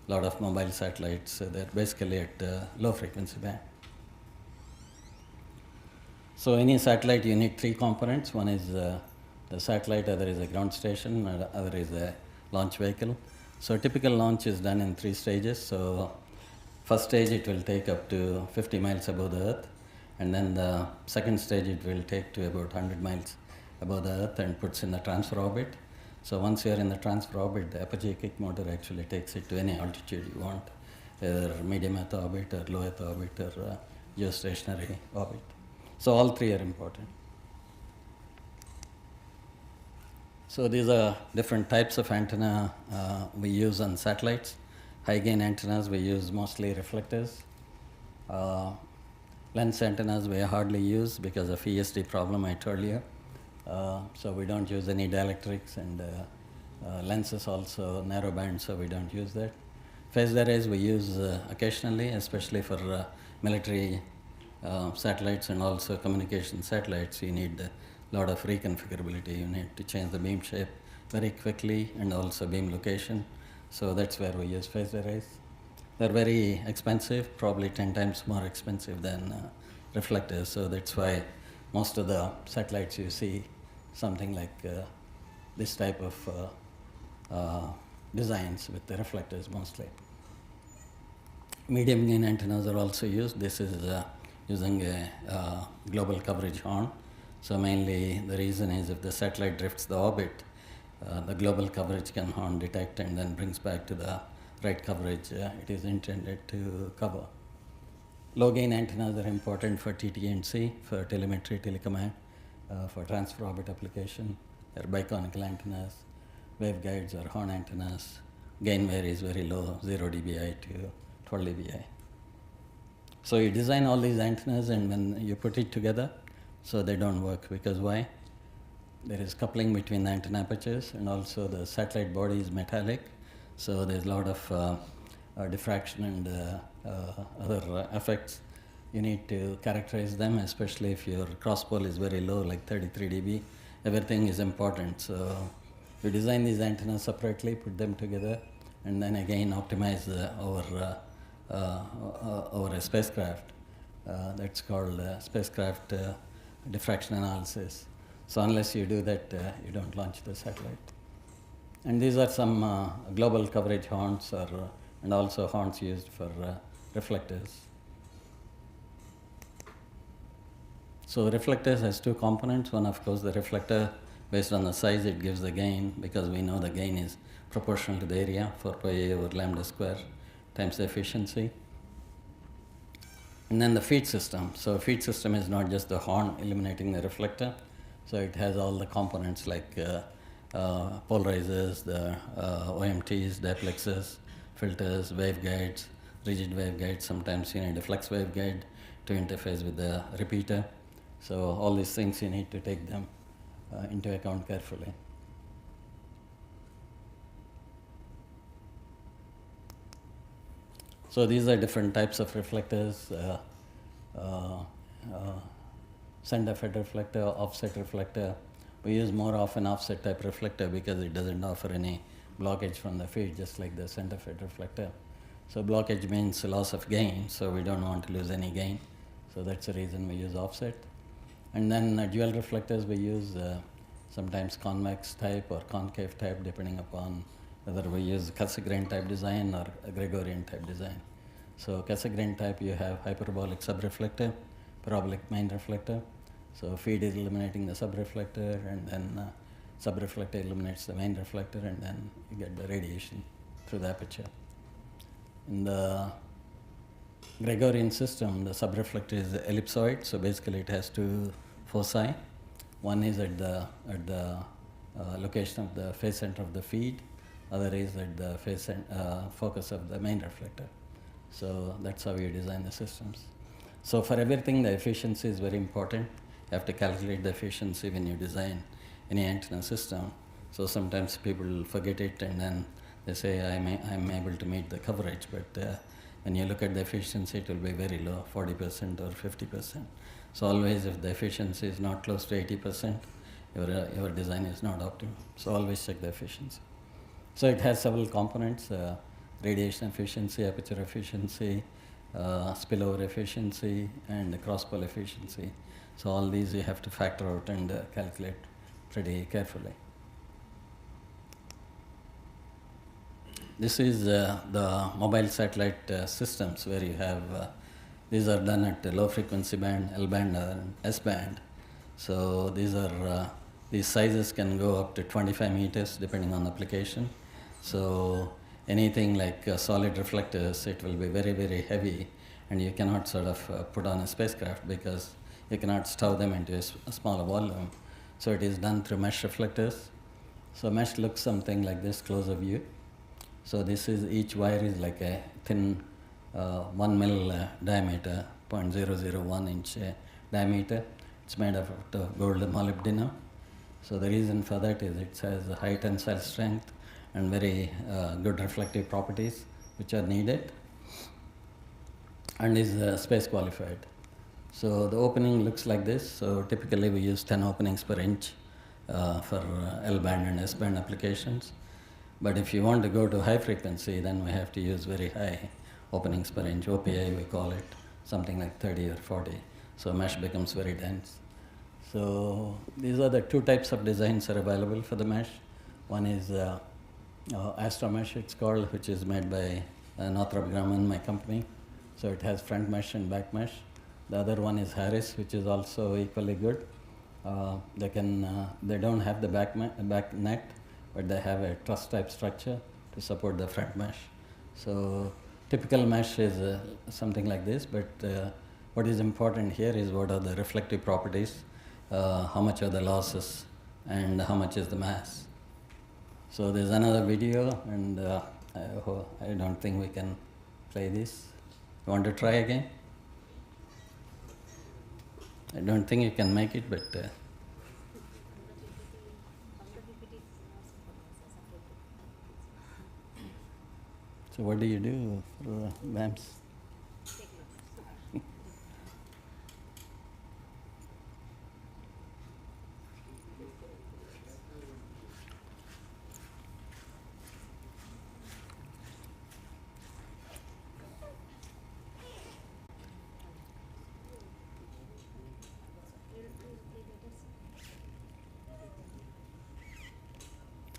lot of mobile satellites. They're basically at low frequency band. So any satellite, you need 3 components. One is the satellite, other is a ground station, other is a launch vehicle. So typical launch is done in 3 stages. So first stage, it will take up to 50 miles above the Earth. And then the second stage, it will take to about 100 miles above the Earth and puts in the transfer orbit. So once you are in the transfer orbit, the apogee kick motor actually takes it to any altitude you want, either medium Earth orbit or low Earth orbit or geostationary orbit. So all 3 are important. So these are different types of antenna we use on satellites. High gain antennas, we use mostly reflectors. Lens antennas we hardly use because of ESD problem I told you. So we don't use any dielectrics, and lenses also narrow band, so we don't use that. Phased arrays we use occasionally, especially for military satellites and also communication satellites. You need a lot of reconfigurability. You need to change the beam shape very quickly and also beam location. So that's where we use phased arrays. They're very expensive, probably 10 times more expensive than reflectors. So that's why most of the satellites you see something like this type of designs with the reflectors mostly. Medium gain antennas are also used. This is using a global coverage horn. So mainly the reason is if the satellite drifts the orbit, the global coverage can horn detect and then brings back to the right coverage it is intended to cover. Low gain antennas are important for TT&C, for telemetry, telecommand, for transfer orbit application. They are biconical antennas, waveguides or horn antennas. Gain varies very low, 0 dBi to 12 dBi. So you design all these antennas and when you put it together, so they don't work, because why? There is coupling between the antenna apertures, and also the satellite body is metallic, so there's a lot of diffraction and other effects. You need to characterize them, especially if your cross pole is very low, like 33 dB. Everything is important. So you design these antennas separately, put them together, and then again optimize over a spacecraft. That's called spacecraft diffraction analysis. So unless you do that, you don't launch the satellite. And these are some global coverage horns, and also horns used for reflectors. So reflectors has two components. One, of course, the reflector, based on the size, it gives the gain, because we know the gain is proportional to the area, 4 pi a over lambda square times the efficiency. And then the feed system. So feed system is not just the horn illuminating the reflector. So it has all the components like polarizers, the OMTs, diplexers, filters, waveguides, rigid waveguides. Sometimes you need a flex waveguide to interface with the repeater. So all these things you need to take them into account carefully. So these are different types of reflectors. Center fed reflector, offset reflector. We use more of an offset type reflector because it doesn't offer any blockage from the feed, just like the center fed reflector. So blockage means loss of gain, so we don't want to lose any gain. So that's the reason we use offset. And then dual reflectors we use sometimes convex type or concave type, depending upon whether we use Cassegrain type design or a Gregorian type design. So Cassegrain type, you have hyperbolic subreflector, parabolic main reflector. So feed is illuminating the subreflector, and then subreflector illuminates the main reflector, and then you get the radiation through the aperture. In the Gregorian system, the subreflector is ellipsoid, so basically it has two foci. One is at the location of the phase center of the feed, other is at the focus of the main reflector. So that's how you design the systems. So for everything, the efficiency is very important. You have to calculate the efficiency when you design any antenna system. So sometimes people forget it, and then they say, I'm able to meet the coverage, but when you look at the efficiency, it will be very low, 40% or 50%. So always, if the efficiency is not close to 80%, your design is not optimal. So always check the efficiency. So it has several components: radiation efficiency, aperture efficiency, spillover efficiency, and cross-pole efficiency. So all these you have to factor out and calculate pretty carefully. This is the mobile satellite systems, where you have, these are done at the low frequency band, L band and S band. So these sizes can go up to 25 meters depending on the application. So anything like solid reflectors, it will be very, very heavy, and you cannot sort of put on a spacecraft because you cannot stow them into a smaller volume. So it is done through mesh reflectors. So mesh looks something like this, closer view. So this is, each wire is like a thin 1 mil diameter, 0.001 inch diameter. It's made of gold molybdenum. So the reason for that is it has a high tensile strength and very good reflective properties which are needed, and is space qualified. So the opening looks like this. So typically we use 10 openings per inch for L band and S band applications. But if you want to go to high frequency, then we have to use very high openings per inch, OPI we call it, something like 30 or 40. So mesh becomes very dense. So these are the two types of designs are available for the mesh. One is Astro Mesh, it's called, which is made by Northrop Grumman, my company. So it has front mesh and back mesh. The other one is Harris, which is also equally good. They don't have the back net, but they have a truss type structure to support the front mesh. So typical mesh is something like this, but what is important here is what are the reflective properties, how much are the losses, and how much is the mass. So there's another video, and I don't think we can play this. You want to try again? I don't think you can make it, but so what do you do for BAMS?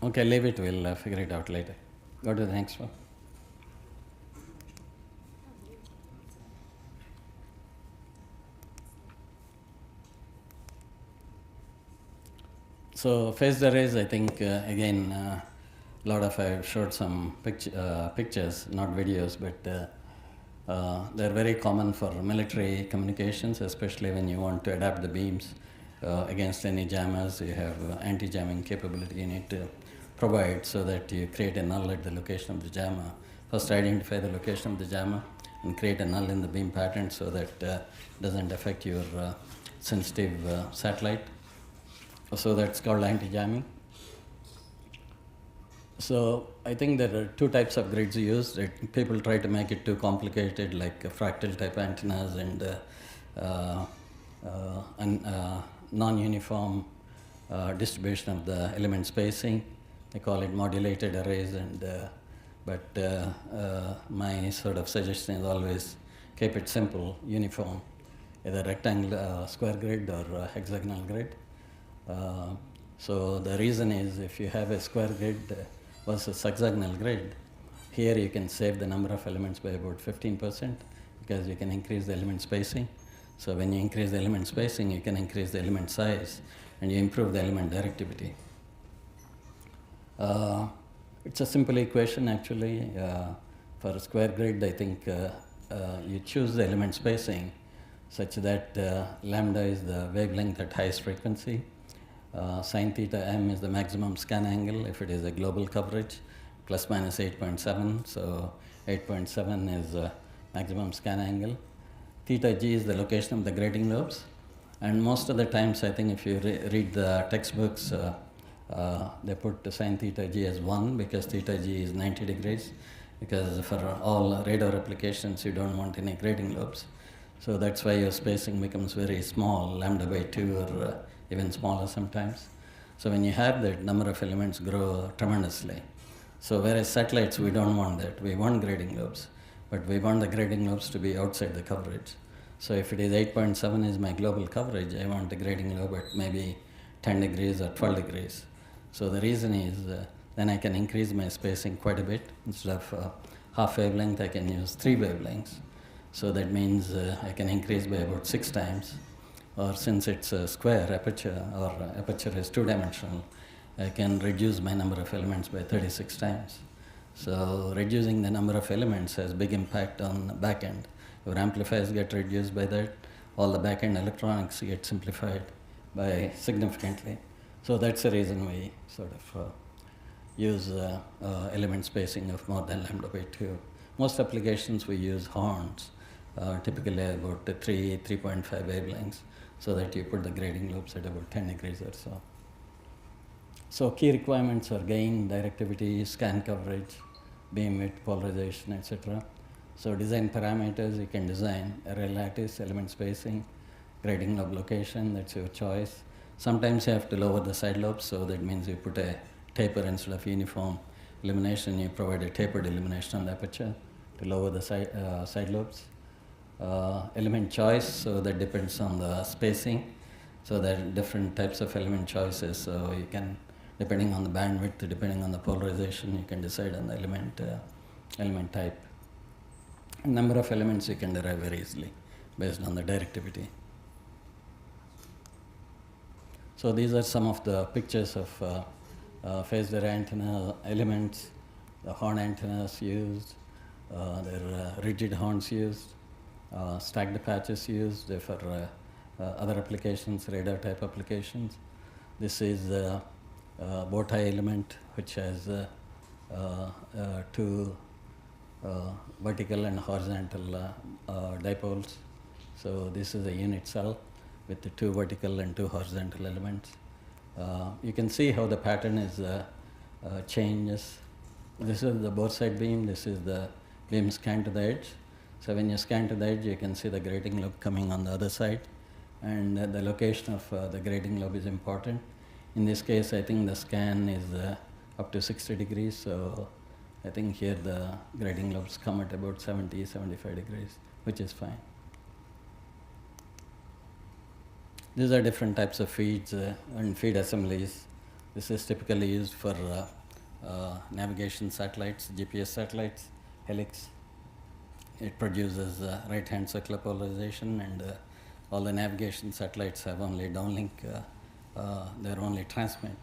Okay, leave it. We'll figure it out later. Go to the next one. So phased arrays, I think, again, a lot of I showed some pictures, not videos, but they're very common for military communications, especially when you want to adapt the beams against any jammers. You have anti-jamming capability you need to provide so that you create a null at the location of the jammer. First identify the location of the jammer and create a null in the beam pattern so that doesn't affect your sensitive satellite. So that's called anti-jamming. So I think there are two types of grids used. People try to make it too complicated, like fractal type antennas and non-uniform distribution of the element spacing. They call it modulated arrays, but my sort of suggestion is always keep it simple, uniform, either rectangle, square grid or hexagonal grid. So the reason is if you have a square grid versus hexagonal grid, here you can save the number of elements by about 15% because you can increase the element spacing. So when you increase the element spacing, you can increase the element size and you improve the element directivity. It's a simple equation actually. For a square grid, I think you choose the element spacing such that lambda is the wavelength at highest frequency. Sin theta m is the maximum scan angle if it is a global coverage, plus minus 8.7. So 8.7 is maximum scan angle. Theta g is the location of the grating lobes. And most of the times, I think if you read the textbooks, they put sin theta g as 1 because theta g is 90 degrees. Because for all radar applications, you don't want any grating lobes. So that's why your spacing becomes very small, lambda by 2 or even smaller sometimes. So when you have that, number of elements grow tremendously. So whereas satellites, we don't want that. We want grating lobes, but we want the grating lobes to be outside the coverage. So if it is 8.7 is my global coverage, I want the grating lobe at maybe 10 degrees or 12 degrees. So the reason is then I can increase my spacing quite a bit. Instead of half wavelength, I can use 3 wavelengths. So that means I can increase by about 6 times. Or since it's a square aperture, or aperture is 2-dimensional, I can reduce my number of elements by 36 times. So reducing the number of elements has big impact on the back end. Your amplifiers get reduced by that, all the back end electronics get simplified by significantly. So that's the reason we sort of use element spacing of more than lambda by 2. Most applications we use horns, typically about 3.5 wavelengths, so that you put the grating lobes at about 10 degrees or so. So key requirements are gain, directivity, scan coverage, beam width, polarization, etc. So design parameters, you can design array lattice, element spacing, grating lobe location, that's your choice. Sometimes you have to lower the side lobes, so that means you put a taper instead of uniform illumination, you provide a tapered illumination on the aperture to lower the side lobes. Element choice, so that depends on the spacing. So there are different types of element choices. So you can, depending on the bandwidth, depending on the polarization, you can decide on the element type. A number of elements you can derive very easily based on the directivity. So these are some of the pictures of phased array antenna elements, the horn antennas used, there are rigid horns used, stacked patches used for other applications, radar type applications. This is a bow tie element which has 2 vertical and horizontal dipoles. So this is a unit cell with the 2 vertical and 2 horizontal elements. You can see how the pattern is changes. This is the bore side beam, this is the beam scan to the edge. So when you scan to the edge, you can see the grating lobe coming on the other side, and the location of the grating lobe is important. In this case, I think the scan is up to 60 degrees, so I think here the grating lobes come at about 70, 75 degrees, which is fine. These are different types of feeds and feed assemblies. This is typically used for navigation satellites, GPS satellites, helix. It produces right-hand circular polarization, and all the navigation satellites have only downlink they're only transmit.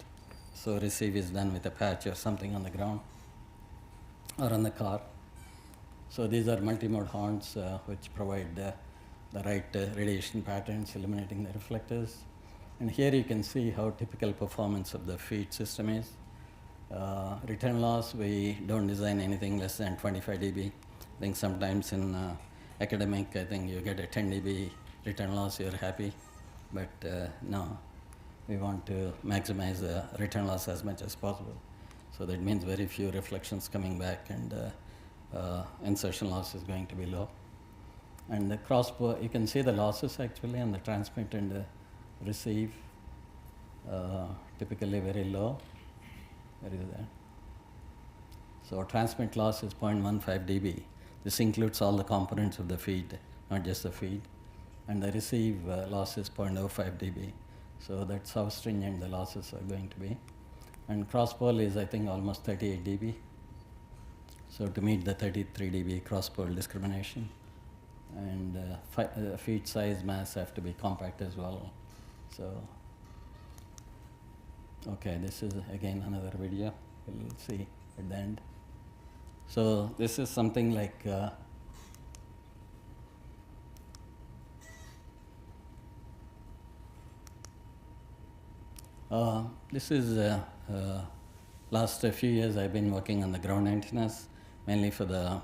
So receive is done with a patch or something on the ground or on the car. So these are multimode horns which provide the right radiation patterns, eliminating the reflectors. And here you can see how typical performance of the feed system is. Return loss, we don't design anything less than 25 dB. I think sometimes in academic, I think you get a 10 dB return loss, you're happy. But no, we want to maximize the return loss as much as possible. So that means very few reflections coming back, and insertion loss is going to be low. And the crossbar, you can see the losses actually on the transmit and receive, typically very low. Where is that? So transmit loss is 0.15 dB. This includes all the components of the feed, not just the feed. And the receive loss is 0.05 dB. So that's how stringent the losses are going to be. And cross-pole is, I think, almost 38 dB. So to meet the 33 dB cross-pole discrimination. And feed size, mass have to be compact as well. So, okay, this is again another video. We'll see at the end. So this is something like this is last few years I've been working on the ground antennas, mainly for the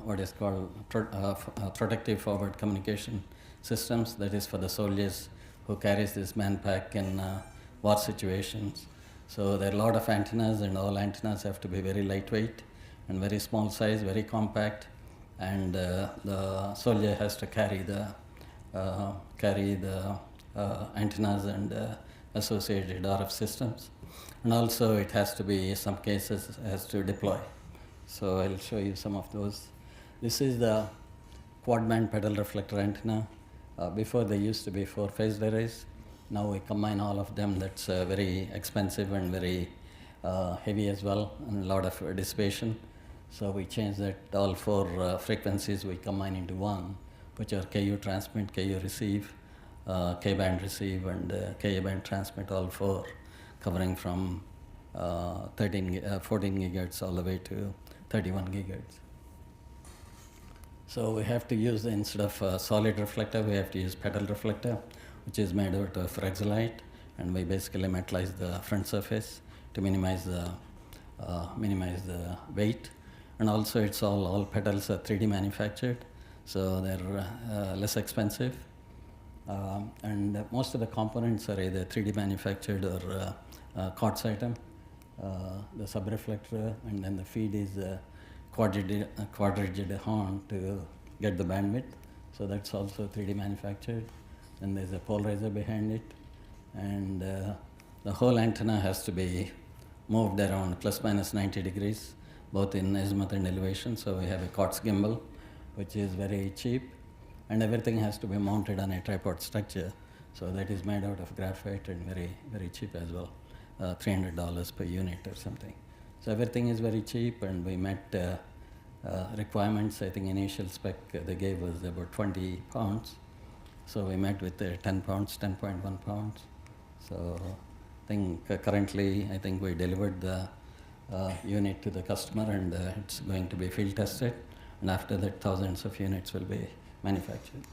what is called protective forward communication systems. That is for the soldiers who carries this manpack in war situations. So there are a lot of antennas, and all antennas have to be very lightweight and very small size, very compact, and the soldier has to carry the antennas and associated RF systems. And also it has to be, in some cases, has to deploy. So I'll show you some of those. This is the quad band pedal reflector antenna. Before they used to be 4-phased arrays. Now we combine all of them. That's very expensive and very heavy as well, and a lot of dissipation. So we changed that, all 4 frequencies we combine into one, which are KU transmit, KU receive, K-band receive, and Ka-band transmit, all 4, covering from 14 gigahertz all the way to 31 gigahertz. So we have to use, instead of a solid reflector, we have to use pedal reflector, which is made out of Rexolite, and we basically metalize the front surface to minimize the weight. And also it's all pedals are 3D manufactured, so they're less expensive. And most of the components are either 3D manufactured or quartz item. The subreflector, and then the feed is quadrigid horn to get the bandwidth. So that's also 3D manufactured. And there's a polarizer behind it. And the whole antenna has to be moved around plus minus 90 degrees, both in azimuth and elevation. So we have a quartz gimbal, which is very cheap. And everything has to be mounted on a tripod structure. So that is made out of graphite and very, very cheap as well, $300 per unit or something. So everything is very cheap, and we met requirements. I think initial spec they gave was about 20 pounds. So we met with 10 pounds, 10.1 pounds. So I think currently, I think we delivered the unit to the customer, and it's going to be field tested. And after that, thousands of units will be manufactured.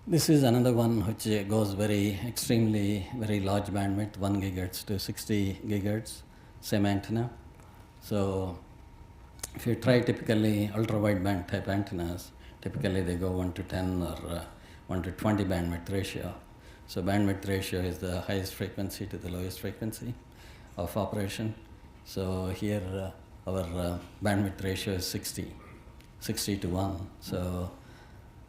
This is another one which goes very large bandwidth, 1 gigahertz to 60 gigahertz, same antenna. So if you try typically ultra wideband type antennas, typically they go 1 to 10 or 1 to 20 bandwidth ratio. So bandwidth ratio is the highest frequency to the lowest frequency of operation. So here our bandwidth ratio is 60 to 1. So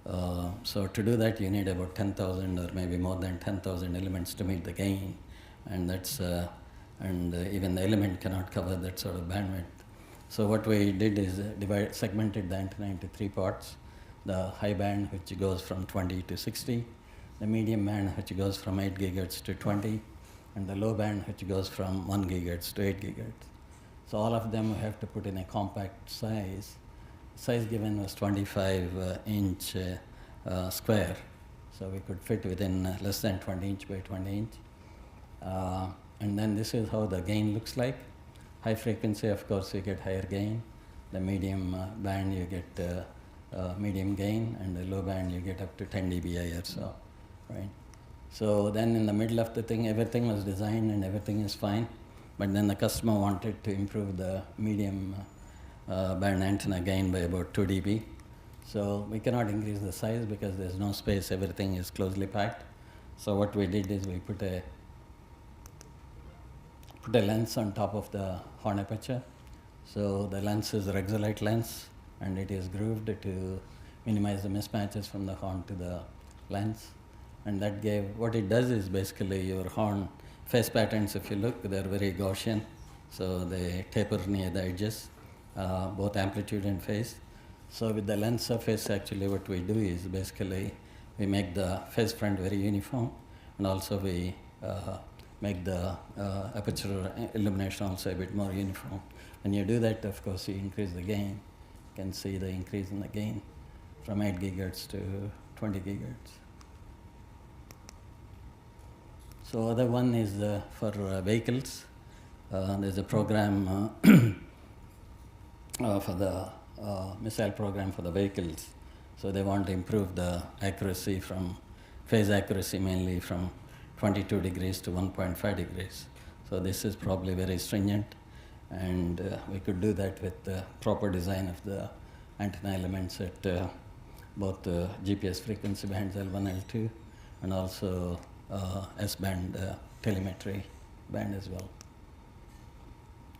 to do that, you need about 10,000 or maybe more than 10,000 elements to meet the gain, and that's even the element cannot cover that sort of bandwidth. So what we did is segmented the antenna into 3 parts: the high band, which goes from 20 to 60, the medium band, which goes from 8 gigahertz to 20, and the low band, which goes from 1 gigahertz to 8 gigahertz. So all of them we have to put in a compact size. Size given was 25 inch square. So we could fit within less than 20 inch by 20 inch. And then this is how the gain looks like. High frequency, of course, you get higher gain. The medium band, you get medium gain, and the low band, you get up to 10 dBi or so, right? So then in the middle of the thing, everything was designed and everything is fine, but then the customer wanted to improve the medium band antenna gain by about 2 dB. So we cannot increase the size because there's no space, everything is closely packed. So what we did is we put a lens on top of the horn aperture. So the lens is a Rexolite lens, and it is grooved to minimize the mismatches from the horn to the lens. And that gave, what it does is basically your horn face patterns, if you look, they're very Gaussian. So they taper near the edges, both amplitude and phase. So with the lens surface, actually what we do is basically we make the phase front very uniform, and also we make the aperture illumination also a bit more uniform. When you do that, of course, you increase the gain. You can see the increase in the gain from 8 gigahertz to 20 gigahertz. So other one is for vehicles. There's a program for the missile program for the vehicles. So they want to improve the accuracy from phase accuracy mainly from 22 degrees to 1.5 degrees. So this is probably very stringent, and we could do that with the proper design of the antenna elements at both GPS frequency bands L1, L2, and also S-band telemetry band as well.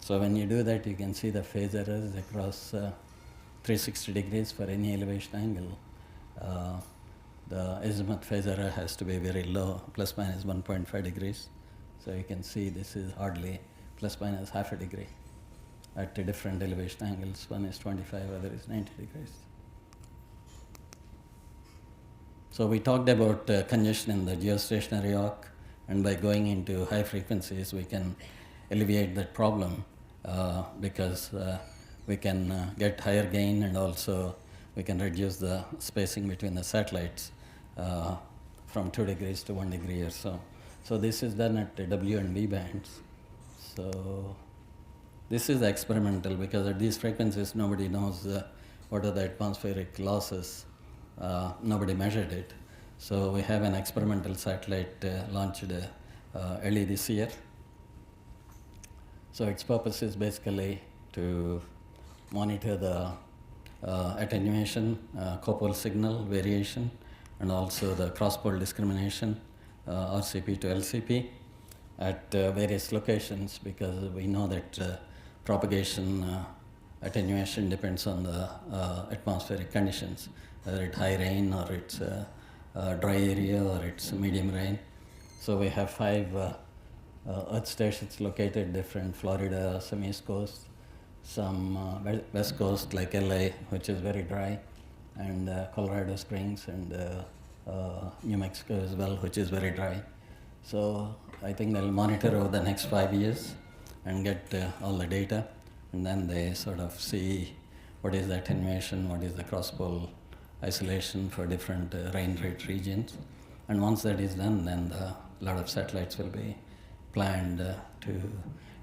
So when you do that, you can see the phase errors across 360 degrees for any elevation angle. The azimuth phase error has to be very low, plus minus 1.5 degrees. So you can see this is hardly plus minus half a degree at different elevation angles. One is 25, other is 90 degrees. So we talked about congestion in the geostationary arc, and by going into high frequencies, we can alleviate that problem because we can get higher gain, and also we can reduce the spacing between the satellites from 2 degrees to 1 degree or so. So this is done at W and V bands. So this is experimental because at these frequencies nobody knows what are the atmospheric losses. Nobody measured it. So we have an experimental satellite launched early this year. So its purpose is basically to monitor the attenuation, copole signal variation, and also the cross-pole discrimination, RCP to LCP, at various locations, because we know that propagation attenuation depends on the atmospheric conditions, whether it's high rain or it's dry area or it's medium rain. So we have 5 Earth stations located different Florida, some East Coast, some West Coast like LA, which is very dry, and Colorado Springs, and New Mexico as well, which is very dry. So I think they'll monitor over the next 5 years and get all the data, and then they sort of see what is the attenuation, what is the cross-pole isolation for different rain rate regions. And once that is done, then a lot of satellites will be planned to.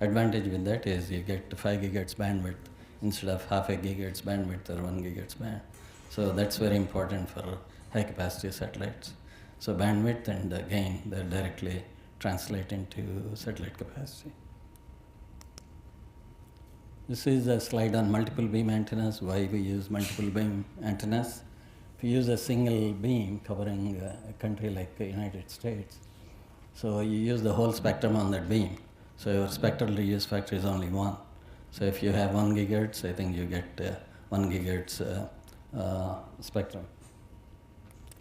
Advantage with that is you get 5 gigahertz bandwidth instead of half a gigahertz bandwidth or 1 gigahertz band. So that's very important for high capacity satellites. So bandwidth and gain, they directly translate into satellite capacity. This is a slide on multiple beam antennas, why we use multiple beam antennas. If you use a single beam covering a country like the United States, so you use the whole spectrum on that beam. So your spectral reuse factor is only 1. So if you have 1 gigahertz, I think you get 1 gigahertz spectrum.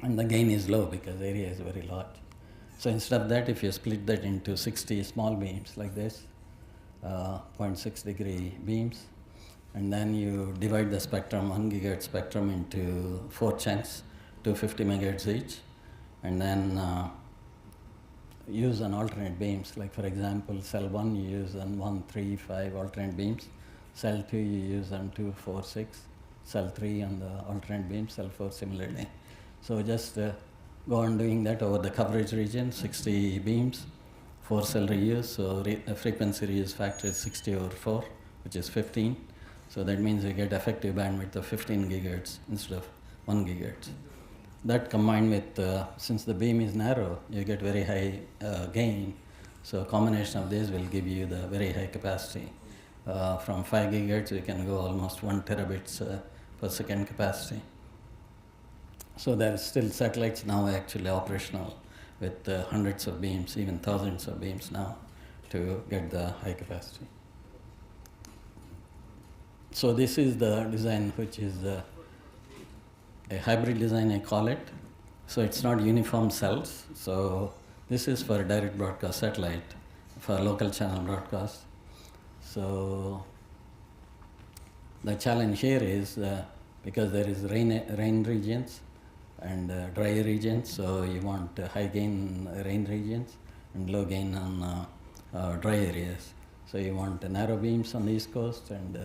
And the gain is low because the area is very large. So instead of that, if you split that into 60 small beams like this, 0.6 degree beams, and then you divide the spectrum, 1 gigahertz spectrum, into 4 chunks, 250 megahertz each, and then use on alternate beams. Like for example, cell 1 you use on 1, 3, 5 alternate beams, cell 2 you use on 2, 4, 6, cell 3 on the alternate beam, cell 4 similarly. So just go on doing that over the coverage region, 60 beams, 4 cell reuse, so frequency reuse factor is 60 over 4, which is 15. So that means you get effective bandwidth of 15 gigahertz instead of 1 gigahertz. That combined with, since the beam is narrow, you get very high gain. So a combination of this will give you the very high capacity. From 5 gigahertz, we can go almost 1 terabits per second capacity. So there are still satellites now actually operational with hundreds of beams, even thousands of beams now to get the high capacity. So this is the design, which is a hybrid design, I call it. So it's not uniform cells. So this is for direct broadcast satellite, for local channel broadcast. So the challenge here is because there is rain regions and dry regions, so you want high gain rain regions and low gain on dry areas. So you want narrow beams on the East Coast and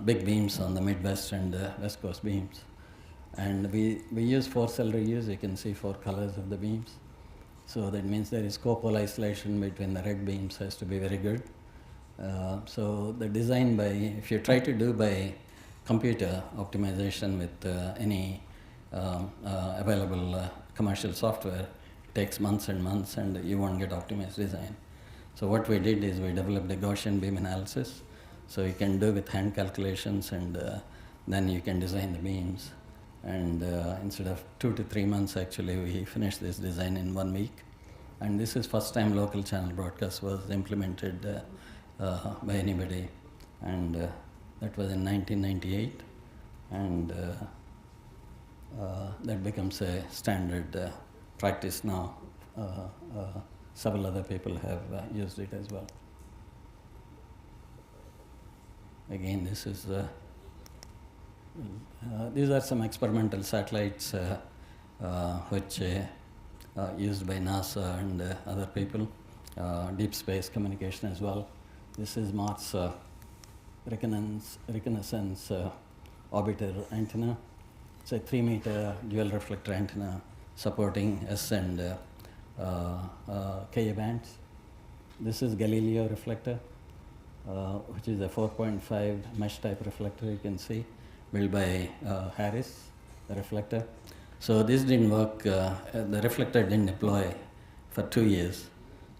big beams on the Midwest and West Coast beams. And we use 4 cell reuse. You can see 4 colors of the beams. So that means there is copol isolation between the red beams has to be very good. So the design if you try to do by computer optimization with any available commercial software, it takes months and months and you won't get optimized design. So what we did is we developed a Gaussian beam analysis. So you can do with hand calculations and then you can design the beams. And instead of 2 to 3 months, actually, we finished this design in 1 week. And this is first time local channel broadcast was implemented by anybody. And that was in 1998. And that becomes a standard practice now. Several other people have used it as well. Again, this is these are some experimental satellites which used by NASA and other people, deep space communication as well. This is Mars reconnaissance orbiter antenna. It's a 3-meter dual reflector antenna supporting S and Ka bands. This is Galileo reflector, which is a 4.5 mesh type reflector, you can see, built by Harris, the reflector. So this didn't work, the reflector didn't deploy for 2 years.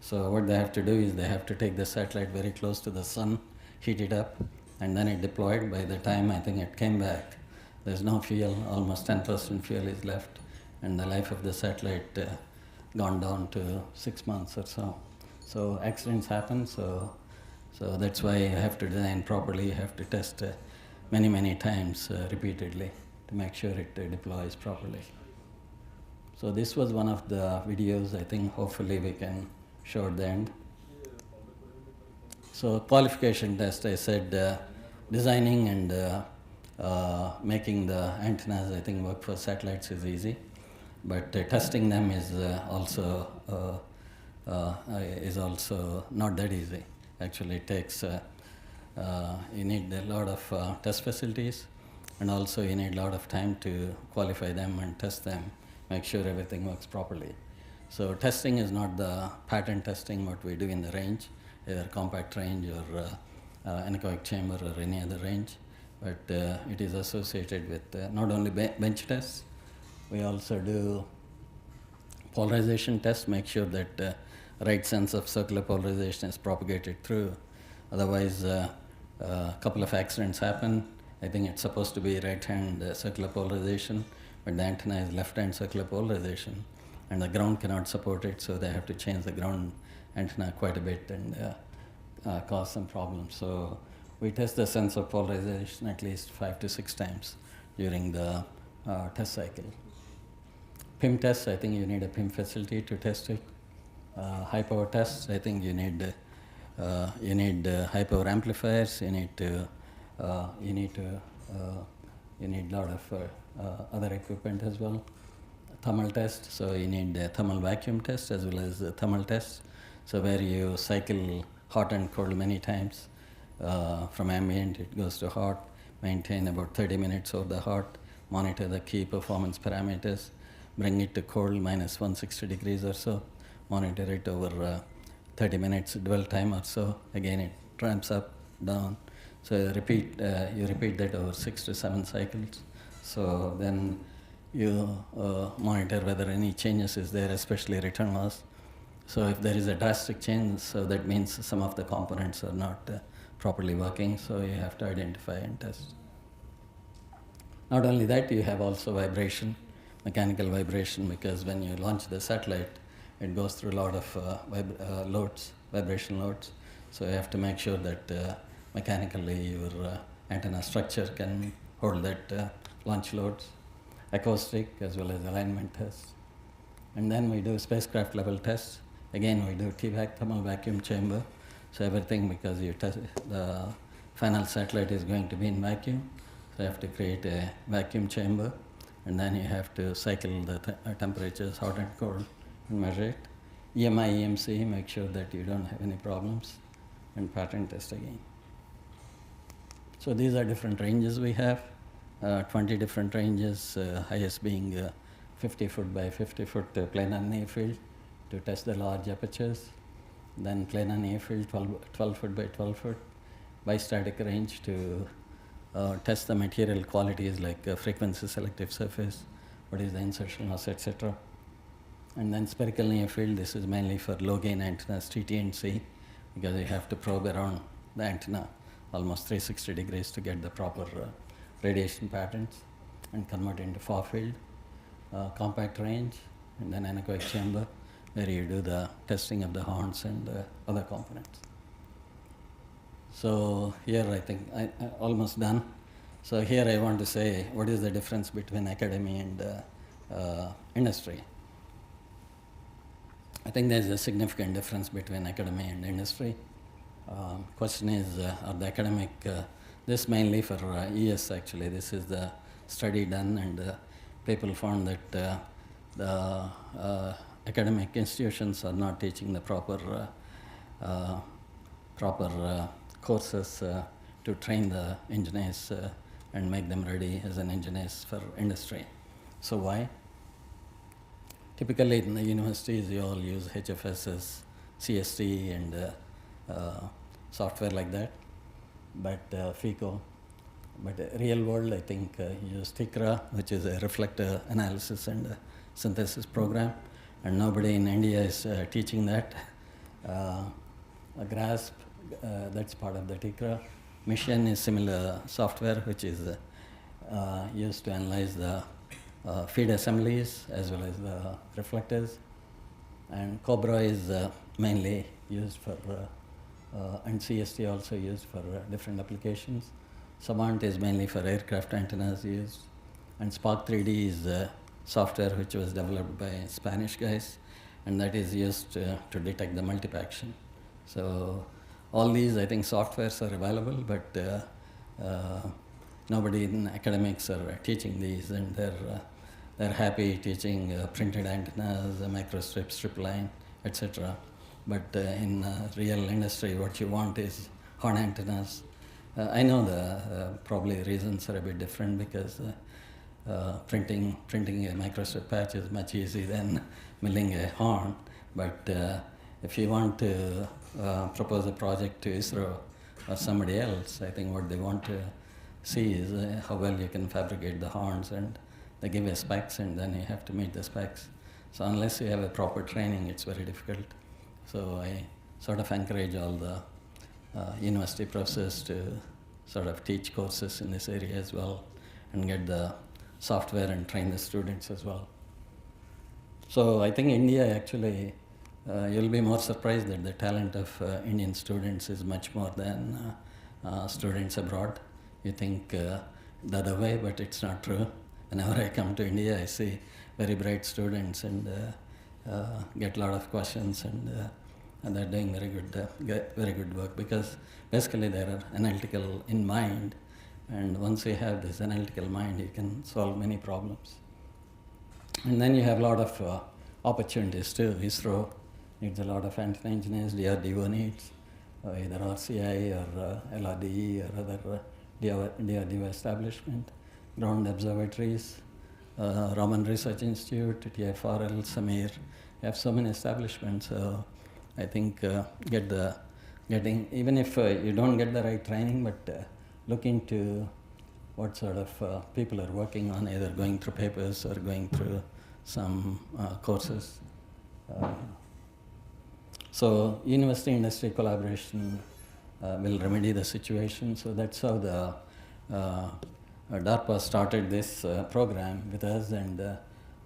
So what they have to do is they have to take the satellite very close to the sun, heat it up, and then it deployed. By the time I think it came back, there's no fuel, almost 10% fuel is left, and the life of the satellite gone down to 6 months or so. So accidents happen, so that's why you have to design properly, you have to test many times repeatedly to make sure it deploys properly. So this was one of the videos. I think hopefully we can show at the end. So qualification test, I said designing and making the antennas, I think, work for satellites is easy, but testing them is also not that easy. Actually, it takes you need a lot of test facilities, and also you need a lot of time to qualify them and test them, make sure everything works properly. So testing is not the pattern testing what we do in the range, either compact range or anechoic chamber or any other range, but it is associated with not only bench tests, we also do polarization tests, make sure that right sense of circular polarization is propagated through. Otherwise, a couple of accidents happen. I think it's supposed to be right-hand circular polarization, but the antenna is left-hand circular polarization, and the ground cannot support it, so they have to change the ground antenna quite a bit and cause some problems. So we test the sense of polarization at least 5 to 6 times during the test cycle. PIM tests, I think you need a PIM facility to test it. High power tests, I think you need high power amplifiers. You need a lot of other equipment as well. Thermal test, so you need a thermal vacuum test as well as a thermal test. So where you cycle hot and cold many times. From ambient it goes to hot, maintain about 30 minutes over the hot, monitor the key performance parameters, bring it to cold minus 160 degrees or so, monitor it over 30 minutes dwell time or so. Again, it ramps up, down. So you repeat that over 6 to 7 cycles. So then you monitor whether any changes is there, especially return loss. So if there is a drastic change, so that means some of the components are not properly working, so you have to identify and test. Not only that, you have also vibration, mechanical vibration, because when you launch the satellite, it goes through a lot of vibration loads. So you have to make sure that mechanically your antenna structure can hold that launch loads, acoustic as well as alignment tests. And then we do spacecraft level tests. Again, we do TVAC, thermal vacuum chamber. So everything, because you test, the final satellite is going to be in vacuum. So you have to create a vacuum chamber, and then you have to cycle the temperatures, hot and cold, and measure it. EMI, EMC, make sure that you don't have any problems, and pattern test again. So these are different ranges we have, 20 different ranges, highest being 50 foot by 50 foot planar near field to test the large apertures. Then planar near field 12 foot by 12 foot, bistatic range to test the material qualities like frequency selective surface, what is the insertion loss, etc. And then spherical near field, this is mainly for low gain antennas, TT and C, because you have to probe around the antenna almost 360 degrees to get the proper radiation patterns and convert into far field. Compact range, and then anechoic chamber, where you do the testing of the horns and other components. So here I think I almost done. So here I want to say what is the difference between academy and industry. I think there's a significant difference between academy and industry. Question is, are the academic, this mainly for ES actually, this is the study done, and people found that the academic institutions are not teaching the proper courses to train the engineers and make them ready as an engineers for industry. So why? Typically in the universities you all use HFSS, CST and software like that, but FICO. But real world, I think you use TICRA, which is a reflector analysis and synthesis program, and nobody in India is teaching that. A GRASP, that's part of the TICRA. Mission is similar software, which is used to analyze the feed assemblies as well as the reflectors. And COBRA is mainly used for, and CST also used for different applications. Savant is mainly for aircraft antennas used, and Spark 3D is software which was developed by Spanish guys, and that is used to detect the multipaction. So all these, I think, softwares are available, but nobody in academics are teaching these, and they're happy teaching printed antennas, microstrip, strip line, etc. But in real industry, what you want is horn antennas. I know the probably reasons are a bit different, because printing a microstrip patch is much easier than milling a horn. But if you want to propose a project to ISRO or somebody else, I think what they want to see is how well you can fabricate the horns, and they give you specs, and then you have to meet the specs. So unless you have a proper training, it's very difficult. So I sort of encourage all the university professors to sort of teach courses in this area as well, and get the software and train the students as well. So I think India actually, you'll be more surprised that the talent of Indian students is much more than students abroad. You think the other way, but it's not true. Whenever I come to India, I see very bright students and get a lot of questions, and they're doing very good work, because basically they're analytical in mind, and once you have this analytical mind, you can solve many problems. And then you have a lot of opportunities too. ISRO needs a lot of antenna engineers, DRDO needs either RCI or LRDE or other DRDO establishment. ground observatories, Raman Research Institute, TFRL, Samir. You have so many establishments. So I think getting, even if you don't get the right training, but look into what sort of people are working on, either going through papers or going through some courses. So university-industry collaboration will remedy the situation. So that's how the DARPA started this program with us, and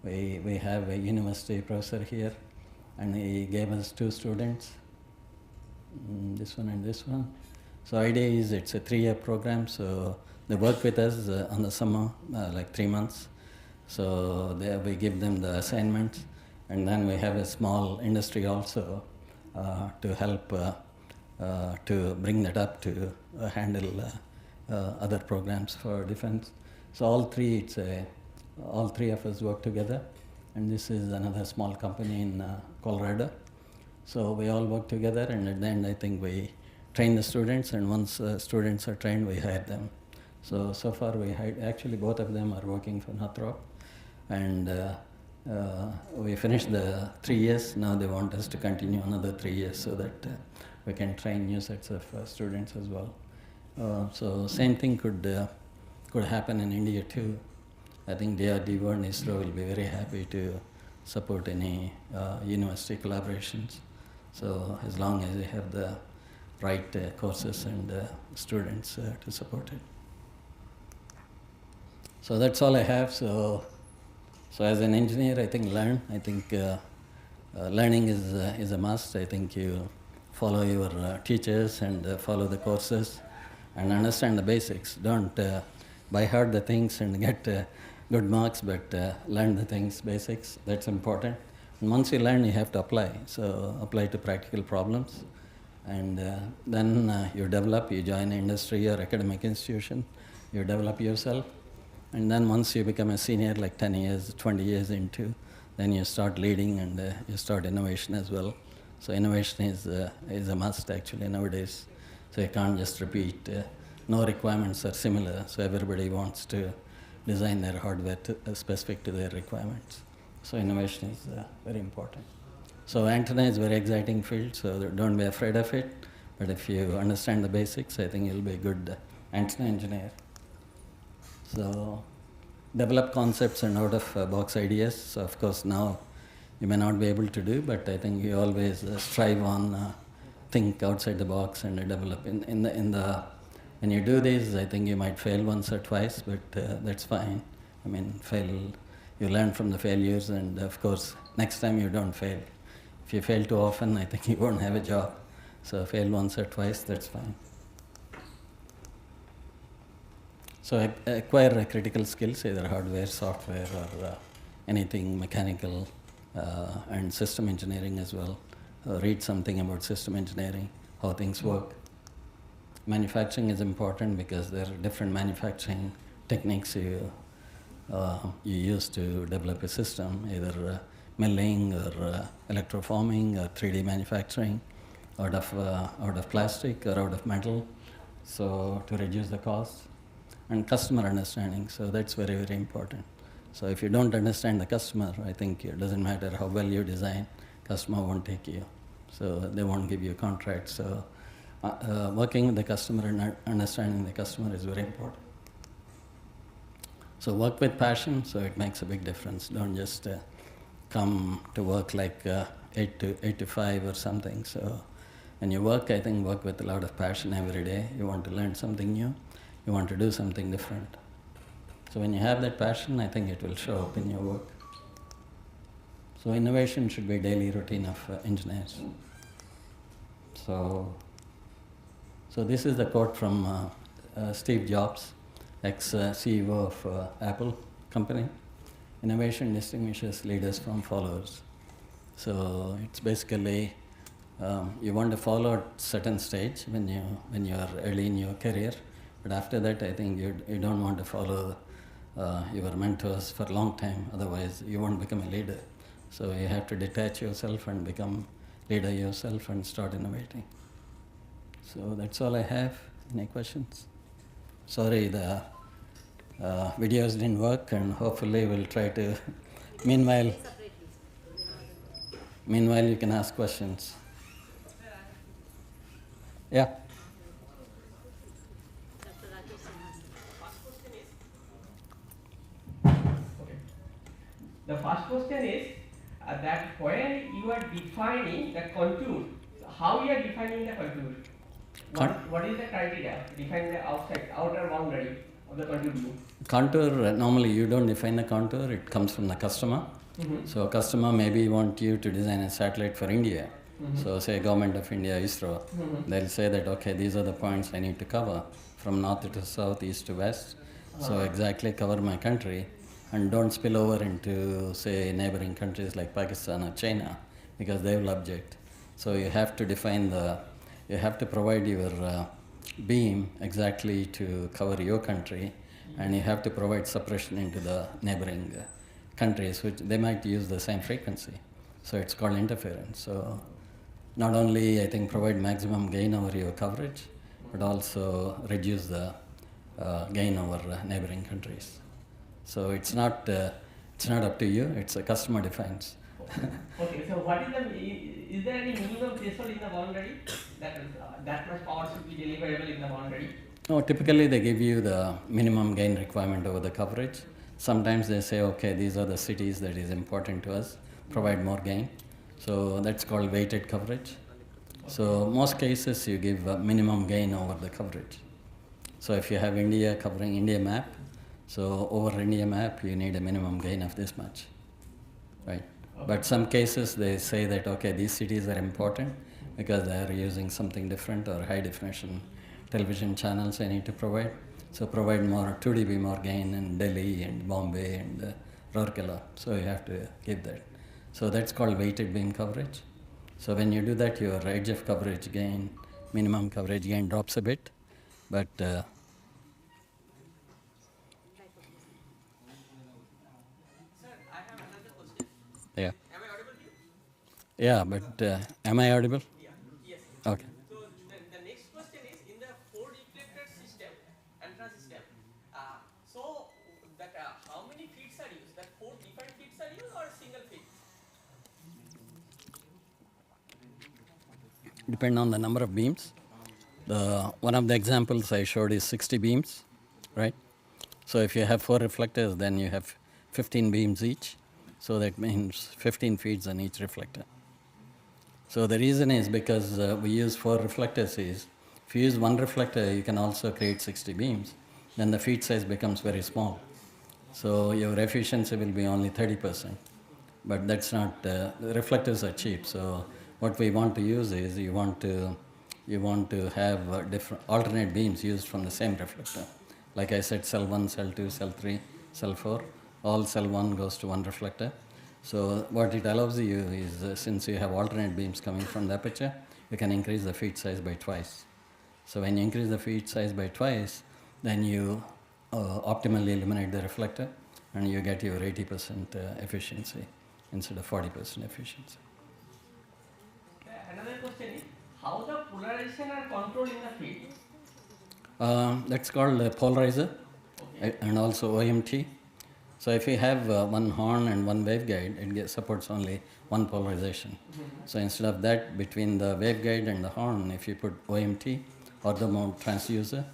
we have a university professor here, and he gave us 2 students, this one and this one. So idea is it's a 3-year program, so they work with us on the summer, like 3 months. So there we give them the assignments, and then we have a small industry also to help to bring that up to handle other programs for defense. So all three of us work together, and this is another small company in Colorado. So we all work together, and at the end I think we train the students, and once students are trained, we hire them. So far we hired, actually both of them are working for Northrop, and we finished the 3 years. Now they want us to continue another 3 years so that we can train new sets of students as well. So same thing could happen in India too. I think DRDO and ISRO will be very happy to support any university collaborations. So as long as they have the right courses and students to support it. So that's all I have. So as an engineer, I think learn. I think learning is a must. I think you follow your teachers and follow the courses and understand the basics. Don't by heart the things and get good marks, but learn the things, basics. That's important. And once you learn, you have to apply. So apply to practical problems, and then you develop. You join an industry or academic institution. You develop yourself. And then once you become a senior, like 10 years, 20 years into, then you start leading and you start innovation as well. So innovation is a must actually nowadays. So you can't just repeat. No requirements are similar, so everybody wants to design their hardware specific to their requirements. So innovation is very important. So antenna is a very exciting field, so don't be afraid of it. But if you understand the basics, I think you'll be a good antenna engineer. So develop concepts and out-of-box ideas. So of course now you may not be able to do, but I think you always strive on think outside the box and develop. When you do this, I think you might fail once or twice, but that's fine. I mean, you learn from the failures, and of course next time you don't fail. If you fail too often, I think you won't have a job. So fail once or twice, that's fine. So acquire critical skills, either hardware, software, or anything mechanical, and system engineering as well. Read something about system engineering, how things work. Manufacturing is important because there are different manufacturing techniques you use to develop a system, either milling or electroforming or 3D manufacturing out of plastic or out of metal, so to reduce the cost. And customer understanding, so that's very, very important. So if you don't understand the customer, I think it doesn't matter how well you design, customer won't take you. So they won't give you a contract. So working with the customer and understanding the customer is very important. So work with passion, so it makes a big difference. Don't just come to work like 8 to 5 or something. So when you work, I think work with a lot of passion every day. You want to learn something new. You want to do something different. So when you have that passion, I think it will show up in your work. So innovation should be a daily routine of engineers. So this is the quote from Steve Jobs, ex-CEO of Apple company. Innovation distinguishes leaders from followers. So it's basically you want to follow at certain stage when you are early in your career. But after that, I think you don't want to follow your mentors for a long time, otherwise you won't become a leader. So you have to detach yourself and become leader yourself and start innovating. So that's all I have. Any questions? Sorry, videos didn't work, and hopefully we'll try to. Meanwhile, you can ask questions. Yeah. Okay. The first question is that when you are defining the contour, so how you are defining the contour? What is the criteria to define the outer boundary of the contour beam? Contour, normally you don't define the contour, it comes from the customer. So a customer maybe want you to design a satellite for India. So say Government of India, ISRO, they'll say that, okay, these are the points I need to cover from north to south, east to west. So exactly cover my country and don't spill over into, say, neighboring countries like Pakistan or China, because they will object. So you have to define you have to provide your beam exactly to cover your country, and you have to provide suppression into the neighboring countries, which they might use the same frequency. So it's called interference. So not only, I think, provide maximum gain over your coverage, but also reduce the gain over neighboring countries. So it's not up to you, it's a customer defines. Okay, so what is there any minimum threshold in the boundary that much power should be deliverable in the boundary? No, typically they give you the minimum gain requirement over the coverage. Sometimes they say, okay, these are the cities that is important to us, provide more gain. So that's called weighted coverage. So most cases you give a minimum gain over the coverage. So if you have India covering India map, so over India map you need a minimum gain of this much, right? Okay. But some cases they say that, okay, these cities are important because they are using something different, or high definition television channels I need to provide. So provide more 2 dB more gain in Delhi and Bombay and Rourkela. So you have to give that. So that's called weighted beam coverage. So when you do that, your edge of coverage gain, minimum coverage gain drops a bit, but Sir, I have another question. yeah. Am I audible to you? Yeah, but am I audible? Yeah. Yes. Okay. So the next question is, in the 4 reflector system, antenna system, so that how many feeds are used? That 4 different feeds are used or a single feed? Depend on the number of beams. One of the examples I showed is 60 beams, right? So if you have 4 reflectors, then you have 15 beams each. So that means 15 feeds on each reflector. So the reason is because we use 4 reflectors is, if you use 1 reflector, you can also create 60 beams. Then the feed size becomes very small. So your efficiency will be only 30%. But that's not, the reflectors are cheap. So what we want to use is, you want to have different alternate beams used from the same reflector. Like I said, cell 1, cell 2, cell 3, cell 4, all cell 1 goes to 1 reflector. So what it allows you is, since you have alternate beams coming from the aperture, you can increase the feed size by twice. So when you increase the feed size by twice, then you optimally eliminate the reflector, and you get your 80% efficiency instead of 40% efficiency. Another question is, how the polarization are controlled in the feed? That's called a polarizer, and also OMT. So if you have one horn and one waveguide, it supports only one polarization. So instead of that, between the waveguide and the horn, if you put OMT, ortho mode transducer,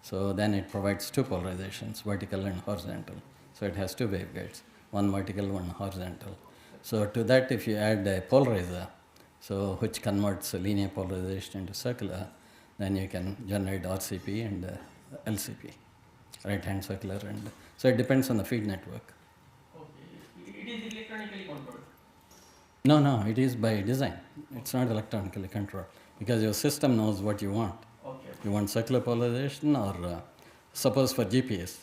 so then it provides 2 polarizations, vertical and horizontal. So it has 2 waveguides, one vertical, one horizontal. So to that, if you add a polarizer, so which converts a linear polarization into circular, then you can generate RCP and LCP, right-hand circular. And so it depends on the feed network. Okay. It is electronically controlled? No, it is by design. It's not electronically controlled, because your system knows what you want. Okay. You want circular polarization, or suppose for GPS,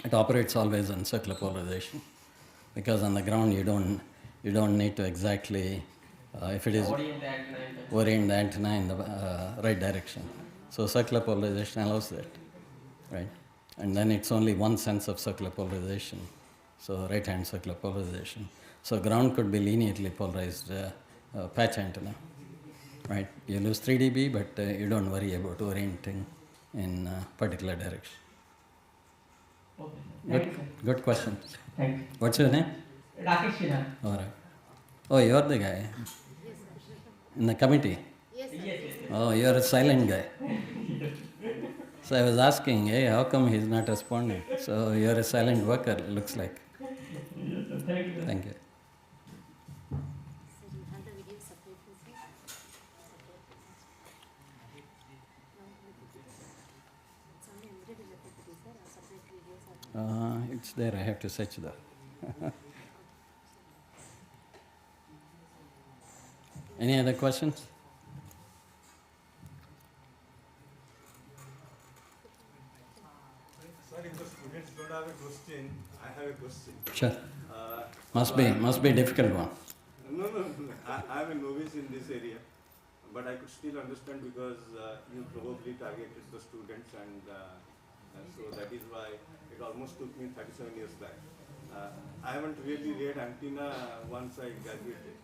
it operates always on circular polarization, because on the ground you don't need to exactly, if it is, orient the antenna in the right direction. So circular polarization allows that, right? And then it's only one sense of circular polarization, so right-hand circular polarization. So ground could be linearly polarized patch antenna, right? You lose 3 dB, but you don't worry about orienting in a particular direction. Okay, sir. Good, Thank you, sir. good question. Thank you. What's your name? Rakesh Sinha. All right. Oh, you're the guy Yes, sir. in the committee. Yes, sir. Yes, yes, yes. Oh, you're a silent guy. So I was asking, hey, how come he's not responding? So you're a silent worker, looks like. Yes, sir. Thank you, sir. Thank you. Sir, you have the video separately, sir? It's only embedded in the PPT, sir, or separate videos are... It's there, I have to search though. Any other questions? Sir, if the students don't have a question, I have a question. Sure. Uh, Must be a difficult one. No. I'm a novice in this area, but I could still understand because you probably targeted the students, and so that is why it almost took me 37 years back. I haven't really read antenna once I graduated.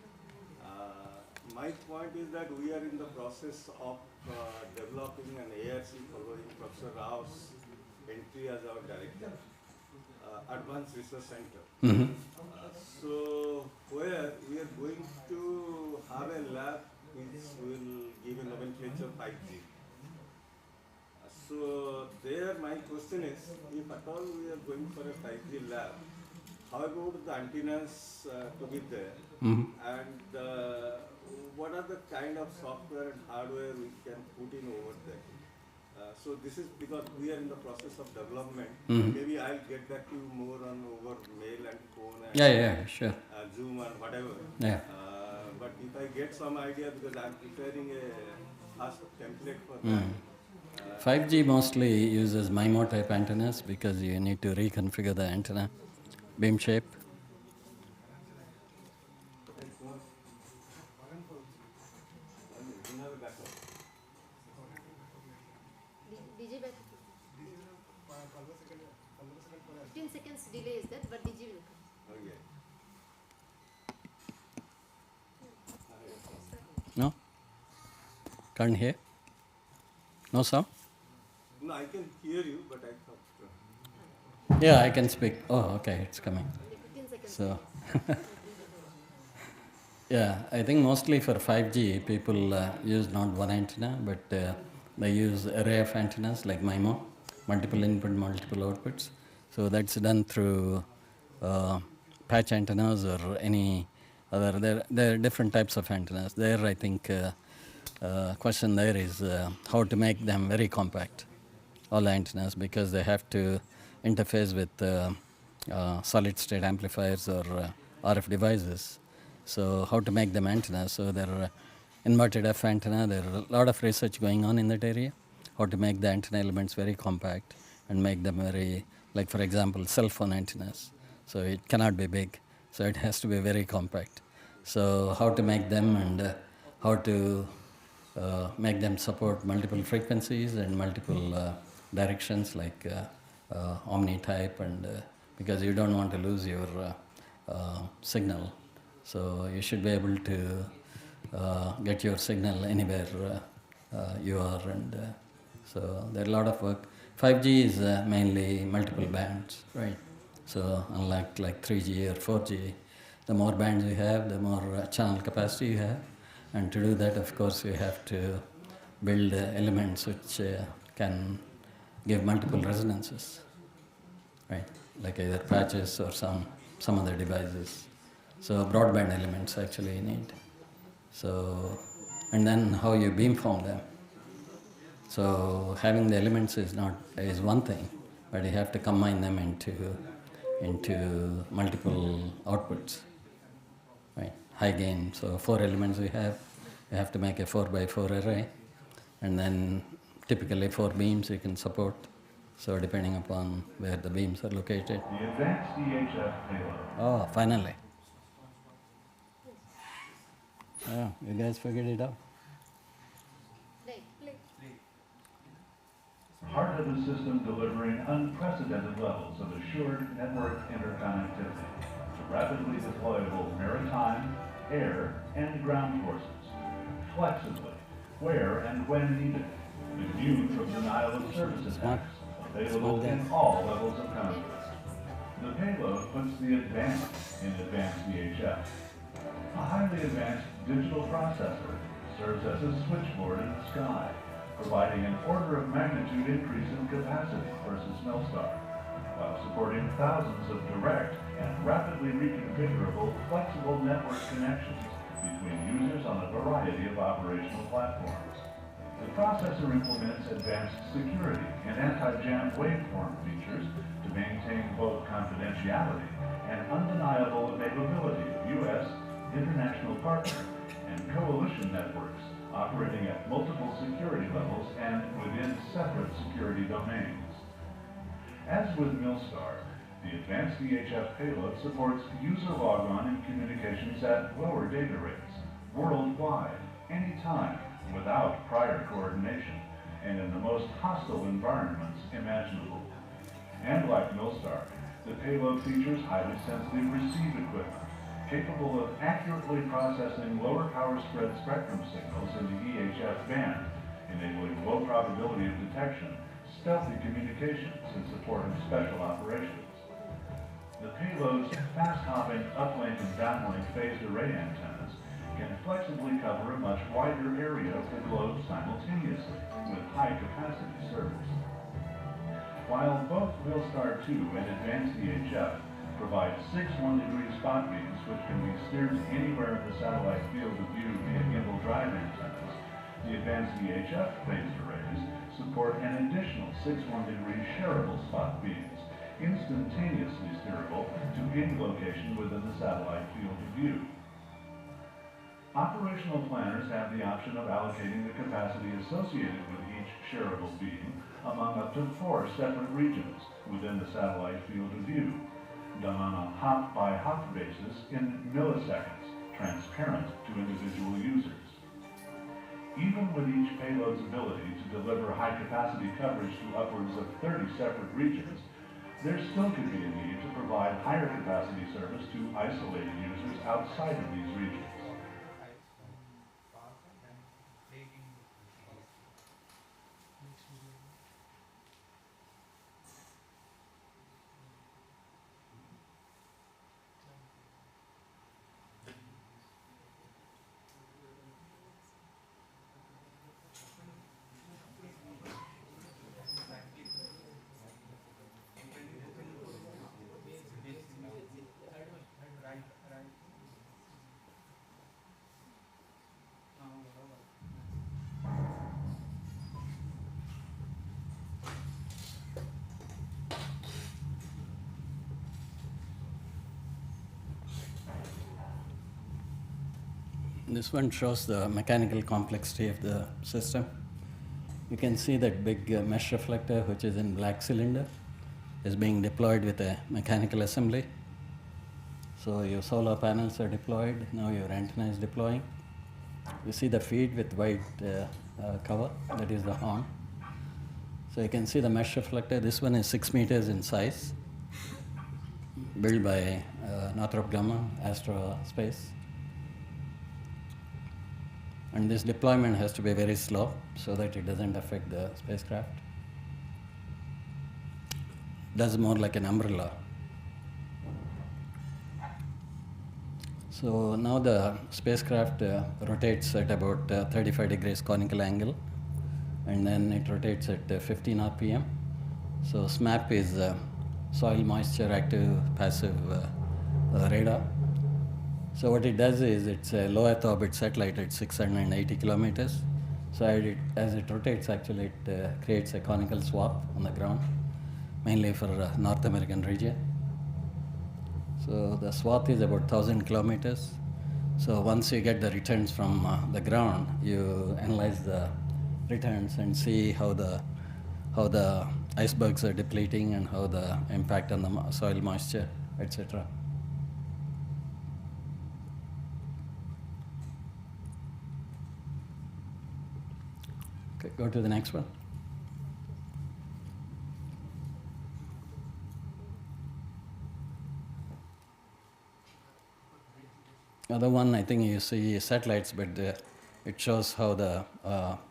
My point is that we are in the process of developing an ARC following Professor Rao's entry as our director, Advanced Research Center. Mm-hmm. So where we are going to have a lab which will give a nomenclature 5G. So there my question is, if at all we are going for a 5G lab, how about the antennas to be there? Mm-hmm. And what are the kind of software and hardware we can put in over there? So this is because we are in the process of development. Mhm. Maybe I'll get back to you more on over mail and phone and Yeah, sure. Zoom and whatever. Yeah. But if I get some idea, because I'm preparing a fast template for Mm. that. 5G mostly uses MIMO type antennas because you need to reconfigure the antenna beam shape. DG back. 15 seconds delay is that, but DG will come. Okay. No? Can't hear? No sound? No, I can hear you, but I thought. Yeah, I can speak. Oh, okay, it's coming. Only 15 seconds. So, yeah, I think mostly for 5G, people use not one antenna, but they use array of antennas like MIMO, multiple input, multiple outputs. So that's done through patch antennas or any other. There are different types of antennas. There, I think, question there is how to make them very compact, all the antennas, because they have to interface with solid-state amplifiers or RF devices. So how to make them antennas? So there are inverted F antenna. There are a lot of research going on in that area. How to make the antenna elements very compact and make them very, like for example, cell phone antennas. So it cannot be big. So it has to be very compact. So how to make them and how to make them support multiple frequencies and multiple directions like omni type, and because you don't want to lose your signal. So you should be able to get your signal anywhere you are, and so there are a lot of work. 5G is mainly multiple bands, right? So unlike like 3G or 4G, the more bands you have, the more channel capacity you have. And to do that, of course, you have to build elements which can give multiple resonances, right? Like either patches or some other devices. So broadband elements actually you need. So, and then how you beamform them. So having the elements is one thing, but you have to combine them into multiple outputs, right? High gain. So 4 elements we have. You have to make a 4x4 array, and then typically 4 beams you can support. So depending upon where the beams are located. The advanced DHF payload. Oh, finally. Oh, you guys figured it out. Play. Part of the system delivering unprecedented levels of assured network interconnectivity to rapidly deployable maritime, air, and ground forces, flexibly, where and when needed, immune from denial of service attacks, available in all levels of confidence. The payload puts the advanced in advanced VHF. A highly advanced digital processor serves as a switchboard in the sky, providing an order of magnitude increase in capacity versus Millstar, while supporting thousands of direct and rapidly reconfigurable flexible network connections between users on a variety of operational platforms. The processor implements advanced security and anti-jam waveform features to maintain both confidentiality and undeniable availability of U.S., international partner, and coalition networks operating at multiple security levels and within separate security domains. As with Millstar, the advanced VHF payload supports user logon and communications at lower data rates, worldwide, anytime, without prior coordination, and in the most hostile environments imaginable. And like Millstar, the payload features highly sensitive receive equipment, capable of accurately processing lower power spread spectrum signals in the EHF band, enabling low probability of detection, stealthy communications in support of special operations. The payload's fast-hopping uplink and downlink phased array antennas can flexibly cover a much wider area of the globe simultaneously with high-capacity service. While both Millstar 2 and Advanced VHF provide 6 1-degree spot beams which can be steered to anywhere in the satellite field of view via gimbal drive antennas, the Advanced VHF phased arrays support an additional 6 1-degree shareable spot beams, instantaneously steerable to any location within the satellite field of view. Operational planners have the option of allocating the capacity associated with each shareable beam among up to 4 separate regions within the satellite field of view, done on a hop-by-hop basis in milliseconds, transparent to individual users. Even with each payload's ability to deliver high-capacity coverage to upwards of 30 separate regions, there still could be a need to provide higher capacity service to isolated users outside of these regions. This one shows the mechanical complexity of the system. You can see that big mesh reflector, which is in black cylinder, is being deployed with a mechanical assembly. So your solar panels are deployed, now your antenna is deploying. You see the feed with white cover, that is the horn. So you can see the mesh reflector. This one is 6 meters in size, built by Northrop Grumman, Aerospace. And this deployment has to be very slow so that it doesn't affect the spacecraft. Does more like an umbrella. So now the spacecraft rotates at about 35 degrees conical angle, and then it rotates at 15 RPM. So SMAP is soil moisture active passive radar. So what it does is it's a low Earth orbit satellite at 680 kilometers. So as it rotates, actually it creates a conical swath on the ground, mainly for North American region. So the swath is about 1,000 kilometers. So once you get the returns from the ground, you analyze the returns and see how the icebergs are depleting and how the impact on the soil moisture, etc. Okay, go to the next one. Other one, I think you see satellites, but it shows how the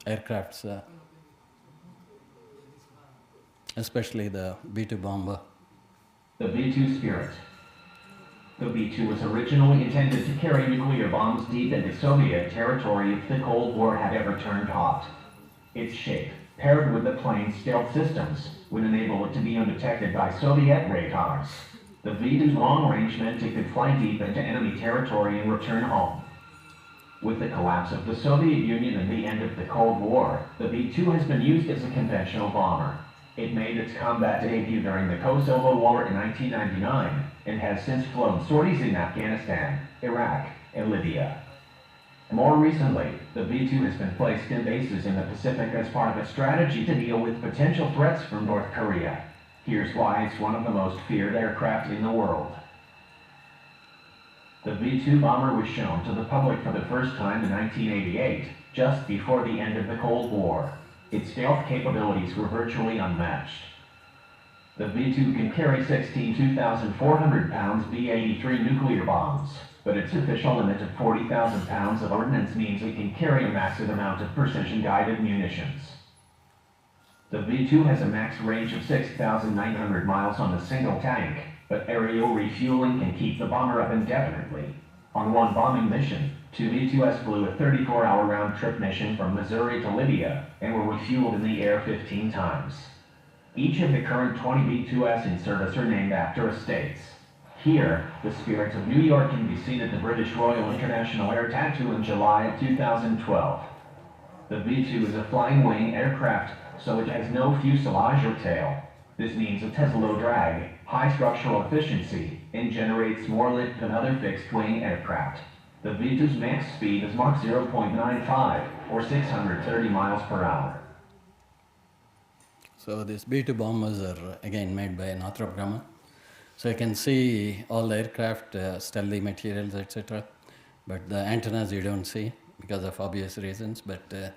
aircrafts especially the B-2 bomber. The V-2 Spirit. The V-2 was originally intended to carry nuclear bombs deep into Soviet territory if the Cold War had ever turned hot. Its shape, paired with the plane's stealth systems, would enable it to be undetected by Soviet radars. The V-2's long range meant it could fly deep into enemy territory and return home. With the collapse of the Soviet Union and the end of the Cold War, the V-2 has been used as a conventional bomber. It made its combat debut during the Kosovo War in 1999 and has since flown sorties in Afghanistan, Iraq, and Libya. More recently, the V-2 has been placed in bases in the Pacific as part of a strategy to deal with potential threats from North Korea. Here's why it's one of the most feared aircraft in the world. The V-2 bomber was shown to the public for the first time in 1988, just before the end of the Cold War. Its stealth capabilities were virtually unmatched. The V-2 can carry 16 2,400-pound B-83 nuclear bombs, but its official limit of 40,000 pounds of ordnance means it can carry a massive amount of precision-guided munitions. The V-2 has a max range of 6,900 miles on a single tank, but aerial refueling can keep the bomber up indefinitely. On one bombing mission, two V-2s flew a 34-hour round-trip mission from Missouri to Libya and were refueled in the air 15 times. Each of the current 20 V-2s in service are named after estates. Here, the Spirit of New York can be seen at the British Royal International Air Tattoo in July of 2012. The V-2 is a flying wing aircraft, so it has no fuselage or tail. This means it has low drag, high structural efficiency, and generates more lift than other fixed-wing aircraft. The V-2's max speed is Mach 0.95, or 630 miles per hour. So these B-2 bombers are again made by Northrop Grumman. So you can see all the aircraft, stealthy materials, etc. But the antennas you don't see because of obvious reasons. But there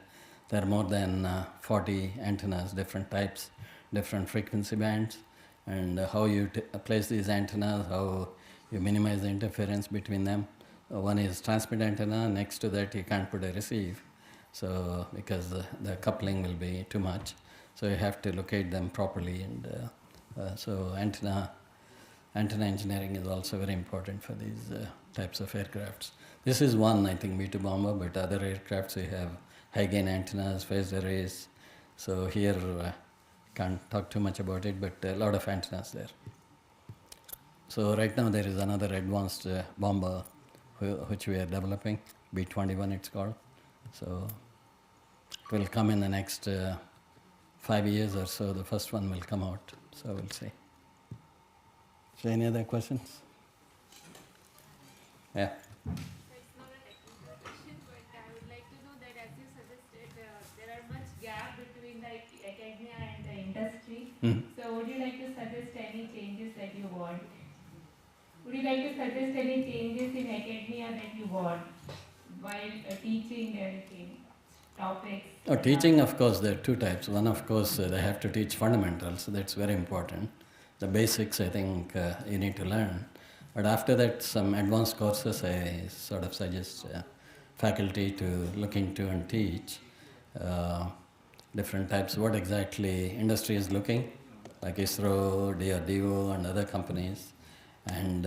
are more than 40 antennas, different types, different frequency bands, and how you place these antennas, how you minimize the interference between them. One is transmit antenna, next to that you can't put a receive, so because the coupling will be too much. So you have to locate them properly, and so antenna engineering is also very important for these types of aircrafts. This is one, I think, B-2 bomber, but other aircrafts we have high gain antennas, phased arrays. So here can't talk too much about it, but a lot of antennas there. So right now there is another advanced bomber which we are developing, B-21 it's called. So it will come in the next 5 years or so, the first one will come out, so we'll see. So any other questions? Yeah. It's not a technical question, but I would like to know that as you suggested, there are much gap between the academia and the industry. So would you like to suggest any changes that you want? Would you like to suggest any changes in academia that you want while teaching anything, topics? Teaching, of course, there are two types. One, of course, they have to teach fundamentals, so that's very important. The basics, I think, you need to learn. But after that, some advanced courses, I sort of suggest faculty to look into and teach different types, what exactly industry is looking, like ISRO, DRDO, and other companies, and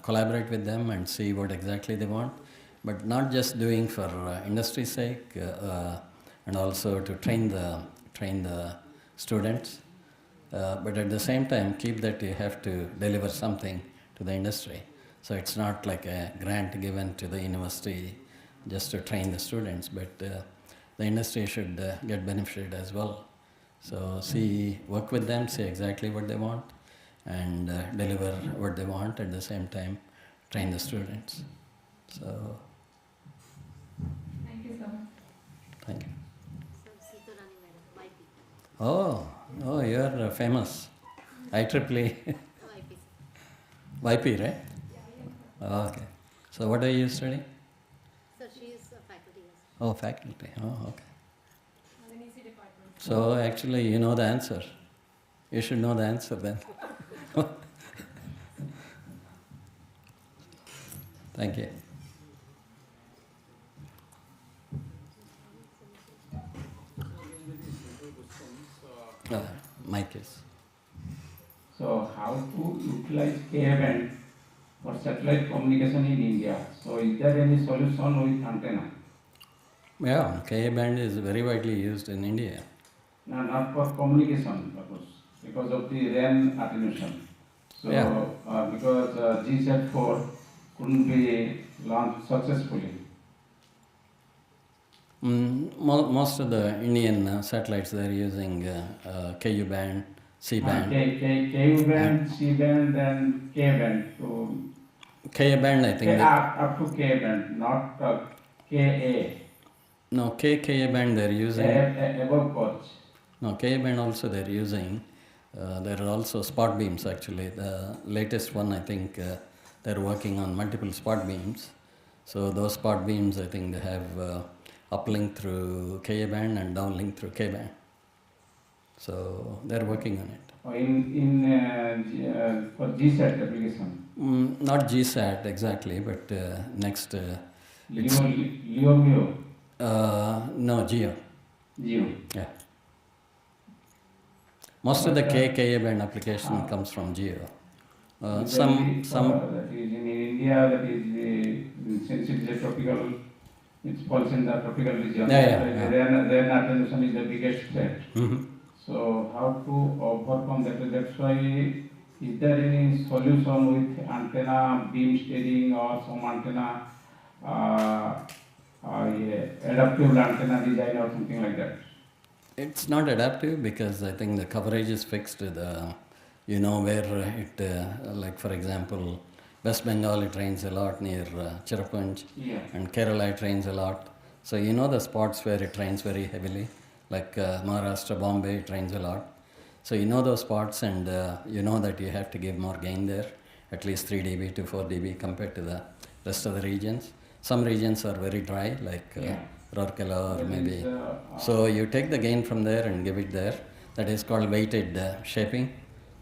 collaborate with them and see what exactly they want. But not just doing for industry's sake, and also to train the students. But at the same time, keep that you have to deliver something to the industry. So it's not like a grant given to the university just to train the students, but the industry should get benefited as well. So work with them, see exactly what they want, and deliver what they want at the same time, train the students. So. Thank you so much. Thank you. Madam, YP. Oh, you're famous. IEEE. YP. YP, right? Oh, okay. So what are you studying? So she is a faculty. Oh, faculty. Oh, okay. Easy department. So actually, you know the answer. You should know the answer then. Thank you. mic is. So how to utilize Ka-band for satellite communication in India? So is there any solution with antenna? Yeah, Ka-band is very widely used in India. No, not for communication purpose, because of the RAN attenuation. So Yeah. Because GSAT-4 couldn't be launched successfully. Most of the Indian satellites, they're using Ku band, C band. Ku band, C band, and K band. K band, I think. Up to K band, not Ka. No, K band they're using. Above coach. No, K band also they're using. There are also spot beams actually. The latest one, I think, they're working on multiple spot beams. So those spot beams, I think they have uplink through Ka band and downlink through K band. So they're working on it. For GSAT application? Not GSAT exactly, but next. Leo? No, Geo. Geo. Yeah. Most of the Ka band application comes from Geo. Some. That is in India, that is since it is a tropical, it falls in the tropical region. Their attenuation is the biggest threat. Mm-hmm. So how to overcome that? That's why, is there any solution with antenna beam steering or some antenna adaptive antenna design or something like that? It's not adaptive because I think the coverage is fixed. You know where it, like for example, West Bengal it rains a lot near Chirapunj, and Kerala it rains a lot. So you know the spots where it rains very heavily, like Maharashtra, Bombay it rains a lot. So you know those spots, and you know that you have to give more gain there, at least 3 dB to 4 dB compared to the rest of the regions. Some regions are very dry, like Rourkela or maybe. So you take the gain from there and give it there. That is called weighted shaping.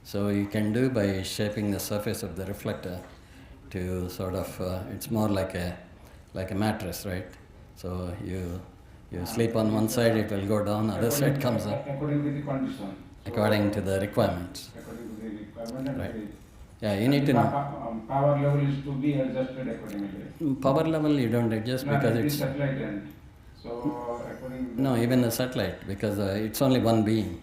So you can do by shaping the surface of the reflector to sort of, it's more like a mattress, right? So you sleep on one side, it will go down, other side comes up. According to the condition. According to the requirements. According to the requirement. Right. Yeah, you need to know. Power level is to be adjusted accordingly. Power level you don't adjust because it's. Satellite end. So according. No, even the satellite, because it's only one beam.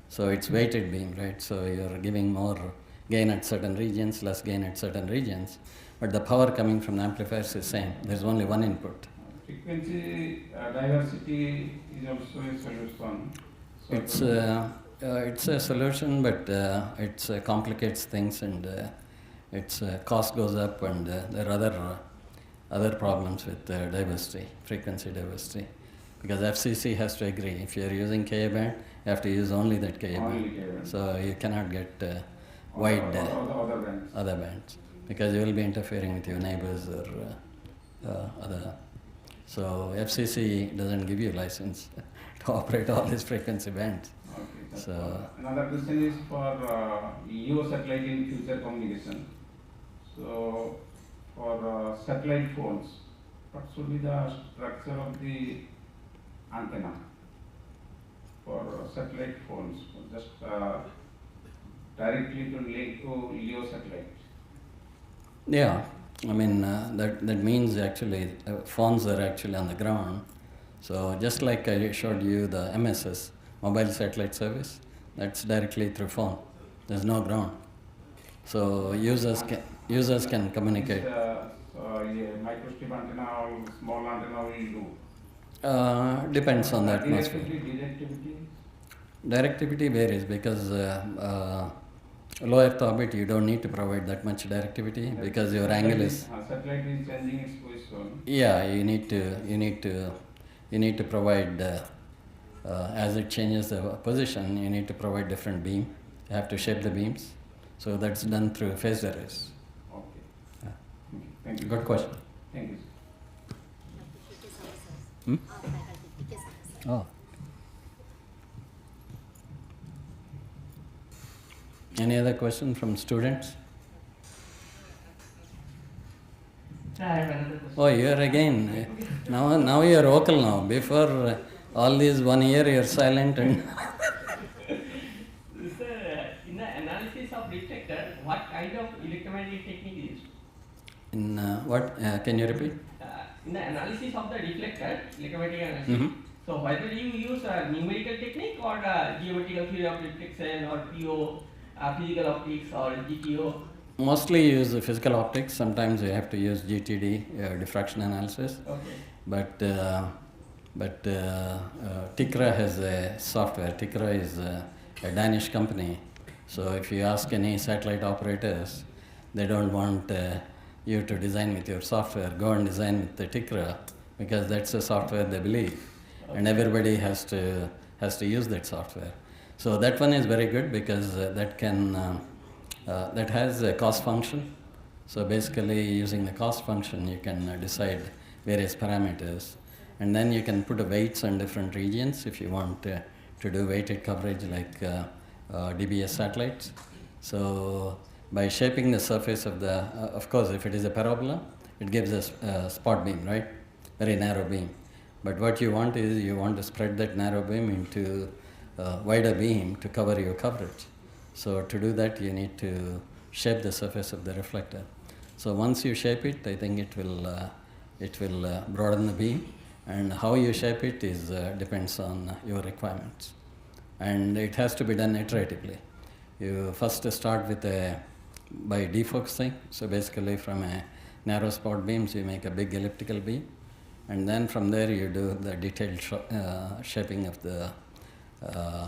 So it's weighted beam, right? So you're giving more gain at certain regions, less gain at certain regions. But the power coming from the amplifiers is same. There's only one input. Frequency diversity is also a solution. So it's a solution, but it complicates things, and its cost goes up, and there are other problems with diversity, frequency diversity, because FCC has to agree. If you're using Ka band, you have to use only that Ka band. So you cannot get wide other bands, because you will be interfering with your neighbors or other. So FCC doesn't give you license to operate all these frequency bands. Okay, so another question is for LEO satellite in future communication. So for satellite phones, what should be the structure of the antenna for satellite phones? Just directly to link to LEO satellite. Yeah, I mean that means actually phones are actually on the ground. So just like I showed you the MSS, mobile satellite service, that's directly through phone. There's no ground. So users can communicate. Microstrip antenna or small antenna will do? Depends on the atmosphere. Directivity varies because low Earth orbit you don't need to provide that much directivity because your angle is. Satellite is changing its position. Yeah, you need to provide as it changes the position. You need to provide different beam. You have to shape the beams. So that's done through phase arrays. Okay. Yeah. Thank you. Good question. Thank you. Oh. Any other question from students? I have another question. Oh, you're again. Now you're vocal now. Before all these 1 year you're silent and. In what? Can you repeat? In the analysis of the reflector, electromagnetic analysis, Mm-hmm. so whether you use a numerical technique or geometrical theory of reflection or PO, physical optics or GTO? Mostly use physical optics. Sometimes you have to use GTD, diffraction analysis. Okay. But Tikra has a software. Tikra is a Danish company. So if you ask any satellite operators, they don't want you to design with your software. Go and design with the Tikra, because that's the software they believe, and everybody has to use that software. So that one is very good because that has a cost function. So basically, using the cost function, you can decide various parameters, and then you can put weights on different regions if you want to do weighted coverage like DBS satellites. So by shaping the surface of the, of course, if it is a parabola, it gives a spot beam, right? Very narrow beam. But what you want is you want to spread that narrow beam into wider beam to cover your coverage. So to do that, you need to shape the surface of the reflector. So once you shape it, I think it will broaden the beam, and how you shape it is depends on your requirements, and it has to be done iteratively. You first start with by defocusing. So basically, from a narrow spot beams, you make a big elliptical beam, and then from there you do the detailed shaping of the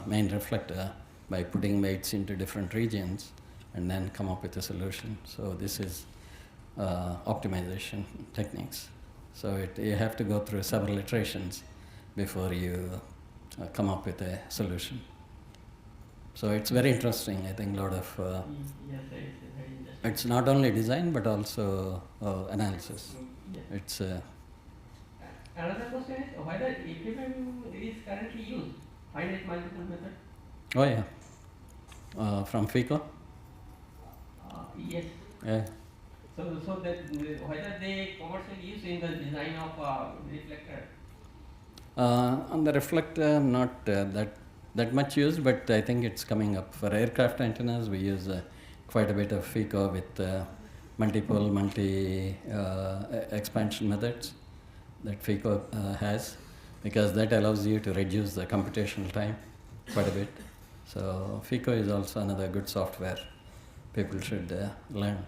main reflector by putting weights into different regions, and then come up with a solution. So this is optimization techniques. So you have to go through several iterations before you come up with a solution. So it's very interesting. I think a lot of Yes, it's very interesting. it's not only design but also analysis. Yes. It's Another question is whether equipment is currently used, finite multiple method? oh yeah, from FICO. Yes. Yeah. So that whether they commercially use in the design of reflector? On the reflector, not that much used, but I think it's coming up. For aircraft antennas, we use quite a bit of FICO with multiple expansion methods that FICO has, because that allows you to reduce the computational time quite a bit. So FICO is also another good software people should learn.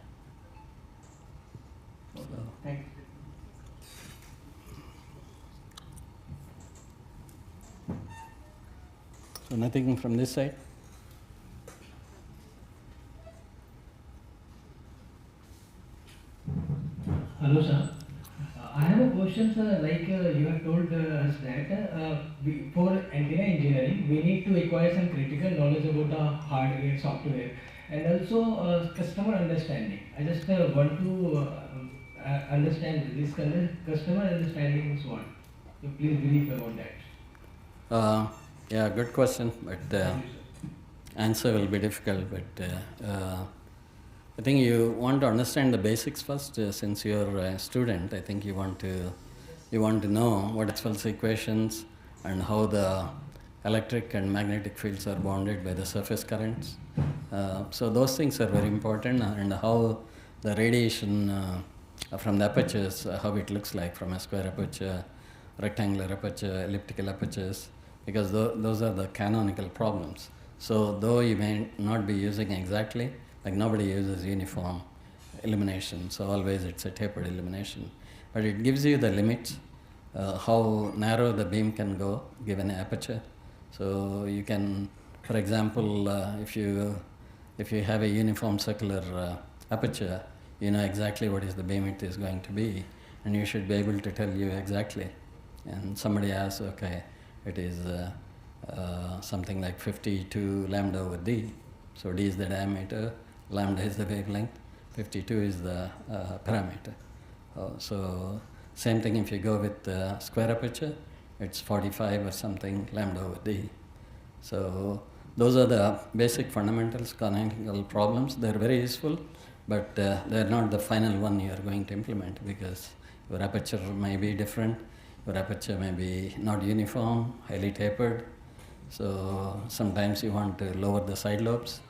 So. Thanks. So nothing from this side? Hello, sir. I have a question, sir. Like you have told us that for antenna engineering, we need to acquire some critical knowledge about the hardware, software, and also customer understanding. I just want to understand this customer understanding is what. So please brief about that. Yeah, good question, but answer will be difficult. But I think you want to understand the basics first. Since you're a student, I think you want to know what Maxwell's equations and how the electric and magnetic fields are bounded by the surface currents. So those things are very important, and how the radiation from the apertures, how it looks like from a square aperture, rectangular aperture, elliptical apertures, because those are the canonical problems. So though you may not be using exactly, like nobody uses uniform illumination, so always it's a tapered illumination. But it gives you the limits, how narrow the beam can go given an aperture. So you can, for example, if you have a uniform circular aperture, you know exactly what is the beam it is going to be, and you should be able to tell you exactly. And somebody asks, okay, it is something like 52 lambda over d. So d is the diameter, lambda is the wavelength, 52 is the parameter. So same thing if you go with square aperture, it's 45 or something lambda over d. So those are the basic fundamentals, canonical problems. They're very useful, but they're not the final one you are going to implement, because your aperture may be different, your aperture may be not uniform, highly tapered. So sometimes you want to lower the side lobes.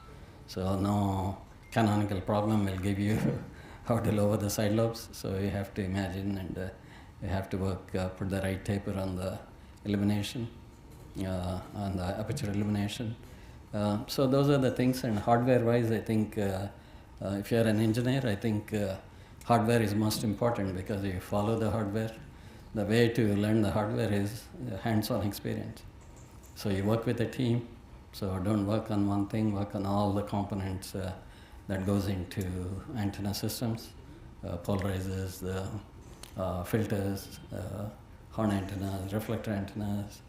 So no canonical problem will give you how to lower the side lobes. So you have to imagine, and you have to work, put the right taper on the illumination, on the aperture illumination. So those are the things. And hardware-wise, I think if you're an engineer, I think hardware is most important, because you follow the hardware. The way to learn the hardware is hands-on experience. So you work with a team. So don't work on one thing, work on all the components that goes into antenna systems, polarizers, the filters, horn antennas, reflector antennas,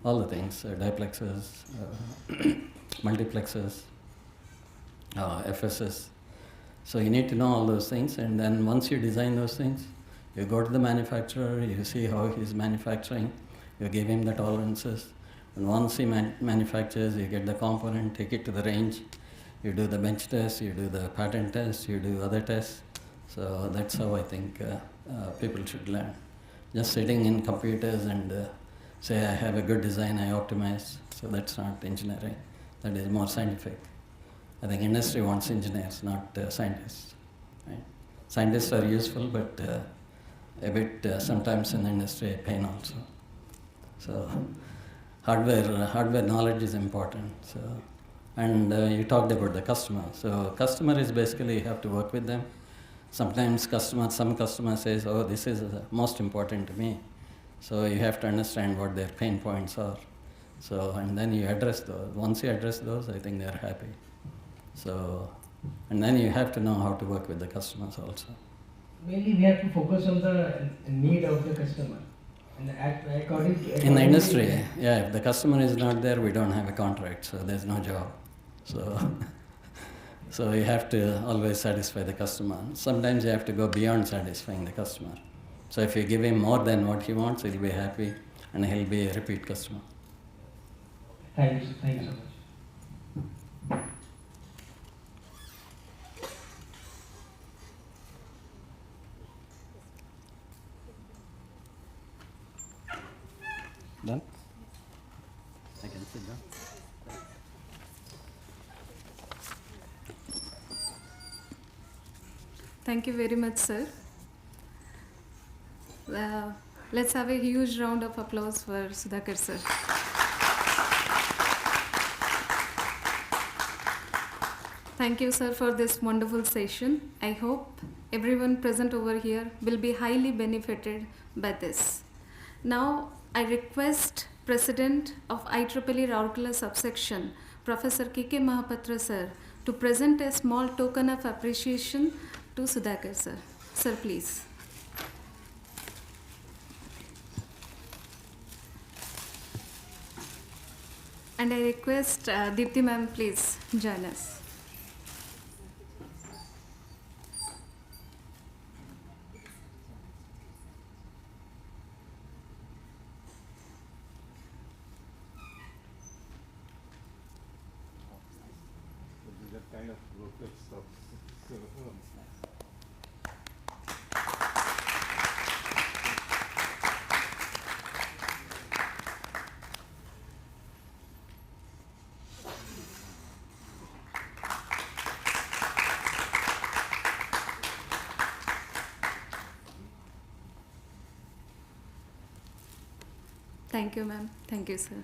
all the things, diplexers, multiplexers, FSS. So you need to know all those things, and then once you design those things, you go to the manufacturer, you see how he's manufacturing, you give him the tolerances, and once he manufactures, you get the component, take it to the range, you do the bench test, you do the pattern test, you do other tests. So that's how I think people should learn. Just sitting in computers and say, I have a good design, I optimize. So that's not engineering. That is more scientific. I think industry wants engineers, not scientists. Right? Scientists are useful, but a bit sometimes in the industry, pain also. So hardware knowledge is important. So, and you talked about the customer. So customer is basically, you have to work with them. Sometimes some customer says, oh, this is most important to me. So you have to understand what their pain points are. So, and then you address those. Once you address those, I think they're happy. So, and then you have to know how to work with the customers also. Mainly we have to focus on the need of the customer. And in the industry, yeah, if the customer is not there, we don't have a contract, so there's no job. So, so you have to always satisfy the customer. Sometimes you have to go beyond satisfying the customer. So if you give him more than what he wants, he'll be happy, and he'll be a repeat customer. Thank you so much. Done? I can sit down. Thank you very much, sir. Let's have a huge round of applause for Sudhakar, sir. Thank you, sir, for this wonderful session. I hope everyone present over here will be highly benefited by this. Now, I request President of IEEE Rourkela subsection, Professor K.K. Mahapatra, sir, to present a small token of appreciation to Sudhakar, sir. Sir, please. And I request Deepthi ma'am, please join us. Kind of reflects of Thank you, ma'am. Thank you, sir.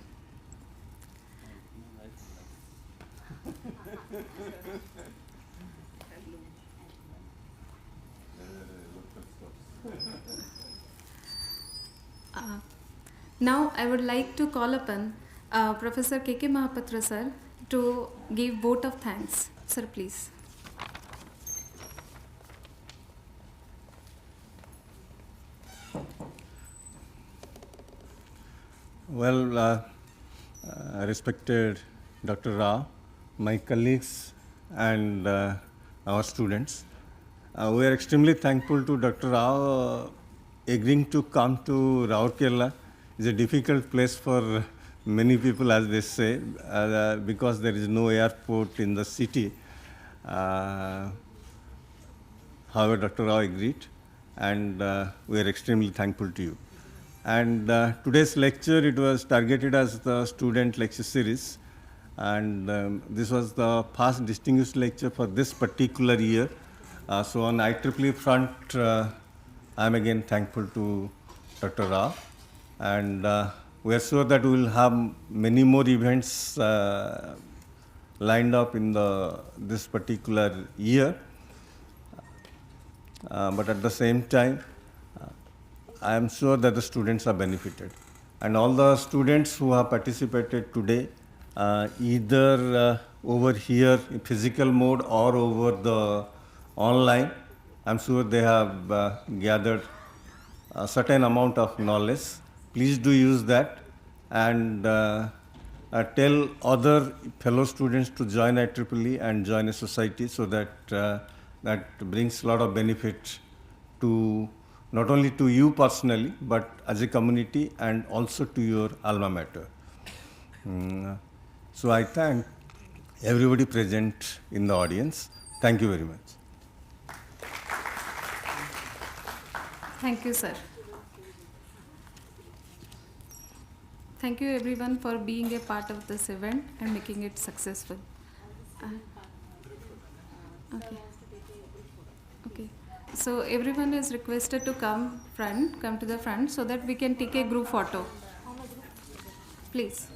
Now I would like to call upon Professor K.K. Mahapatra, sir, to give vote of thanks. Sir, please. Well, respected Dr. Rao, my colleagues and our students, we are extremely thankful to Dr. Rao agreeing to come to Rourkela. It's a difficult place for many people, as they say, because there is no airport in the city. However, Dr. Rao agreed, and we are extremely thankful to you. And today's lecture, it was targeted as the student lecture series. And this was the first distinguished lecture for this particular year. So on IEEE front, I'm again thankful to Dr. Rao, and we are sure that we will have many more events lined up in this particular year. But at the same time, I am sure that the students are benefited. And all the students who have participated today, either over here in physical mode or over the online, I'm sure they have gathered a certain amount of knowledge. Please do use that, and tell other fellow students to join IEEE and join a society, so that that brings a lot of benefit to not only to you personally, but as a community and also to your alma mater. So I thank everybody present in the audience. Thank you very much. Thank you, sir. Thank you everyone for being a part of this event and making it successful. Okay. Okay. So everyone is requested to come to the front so that we can take a group photo. Please.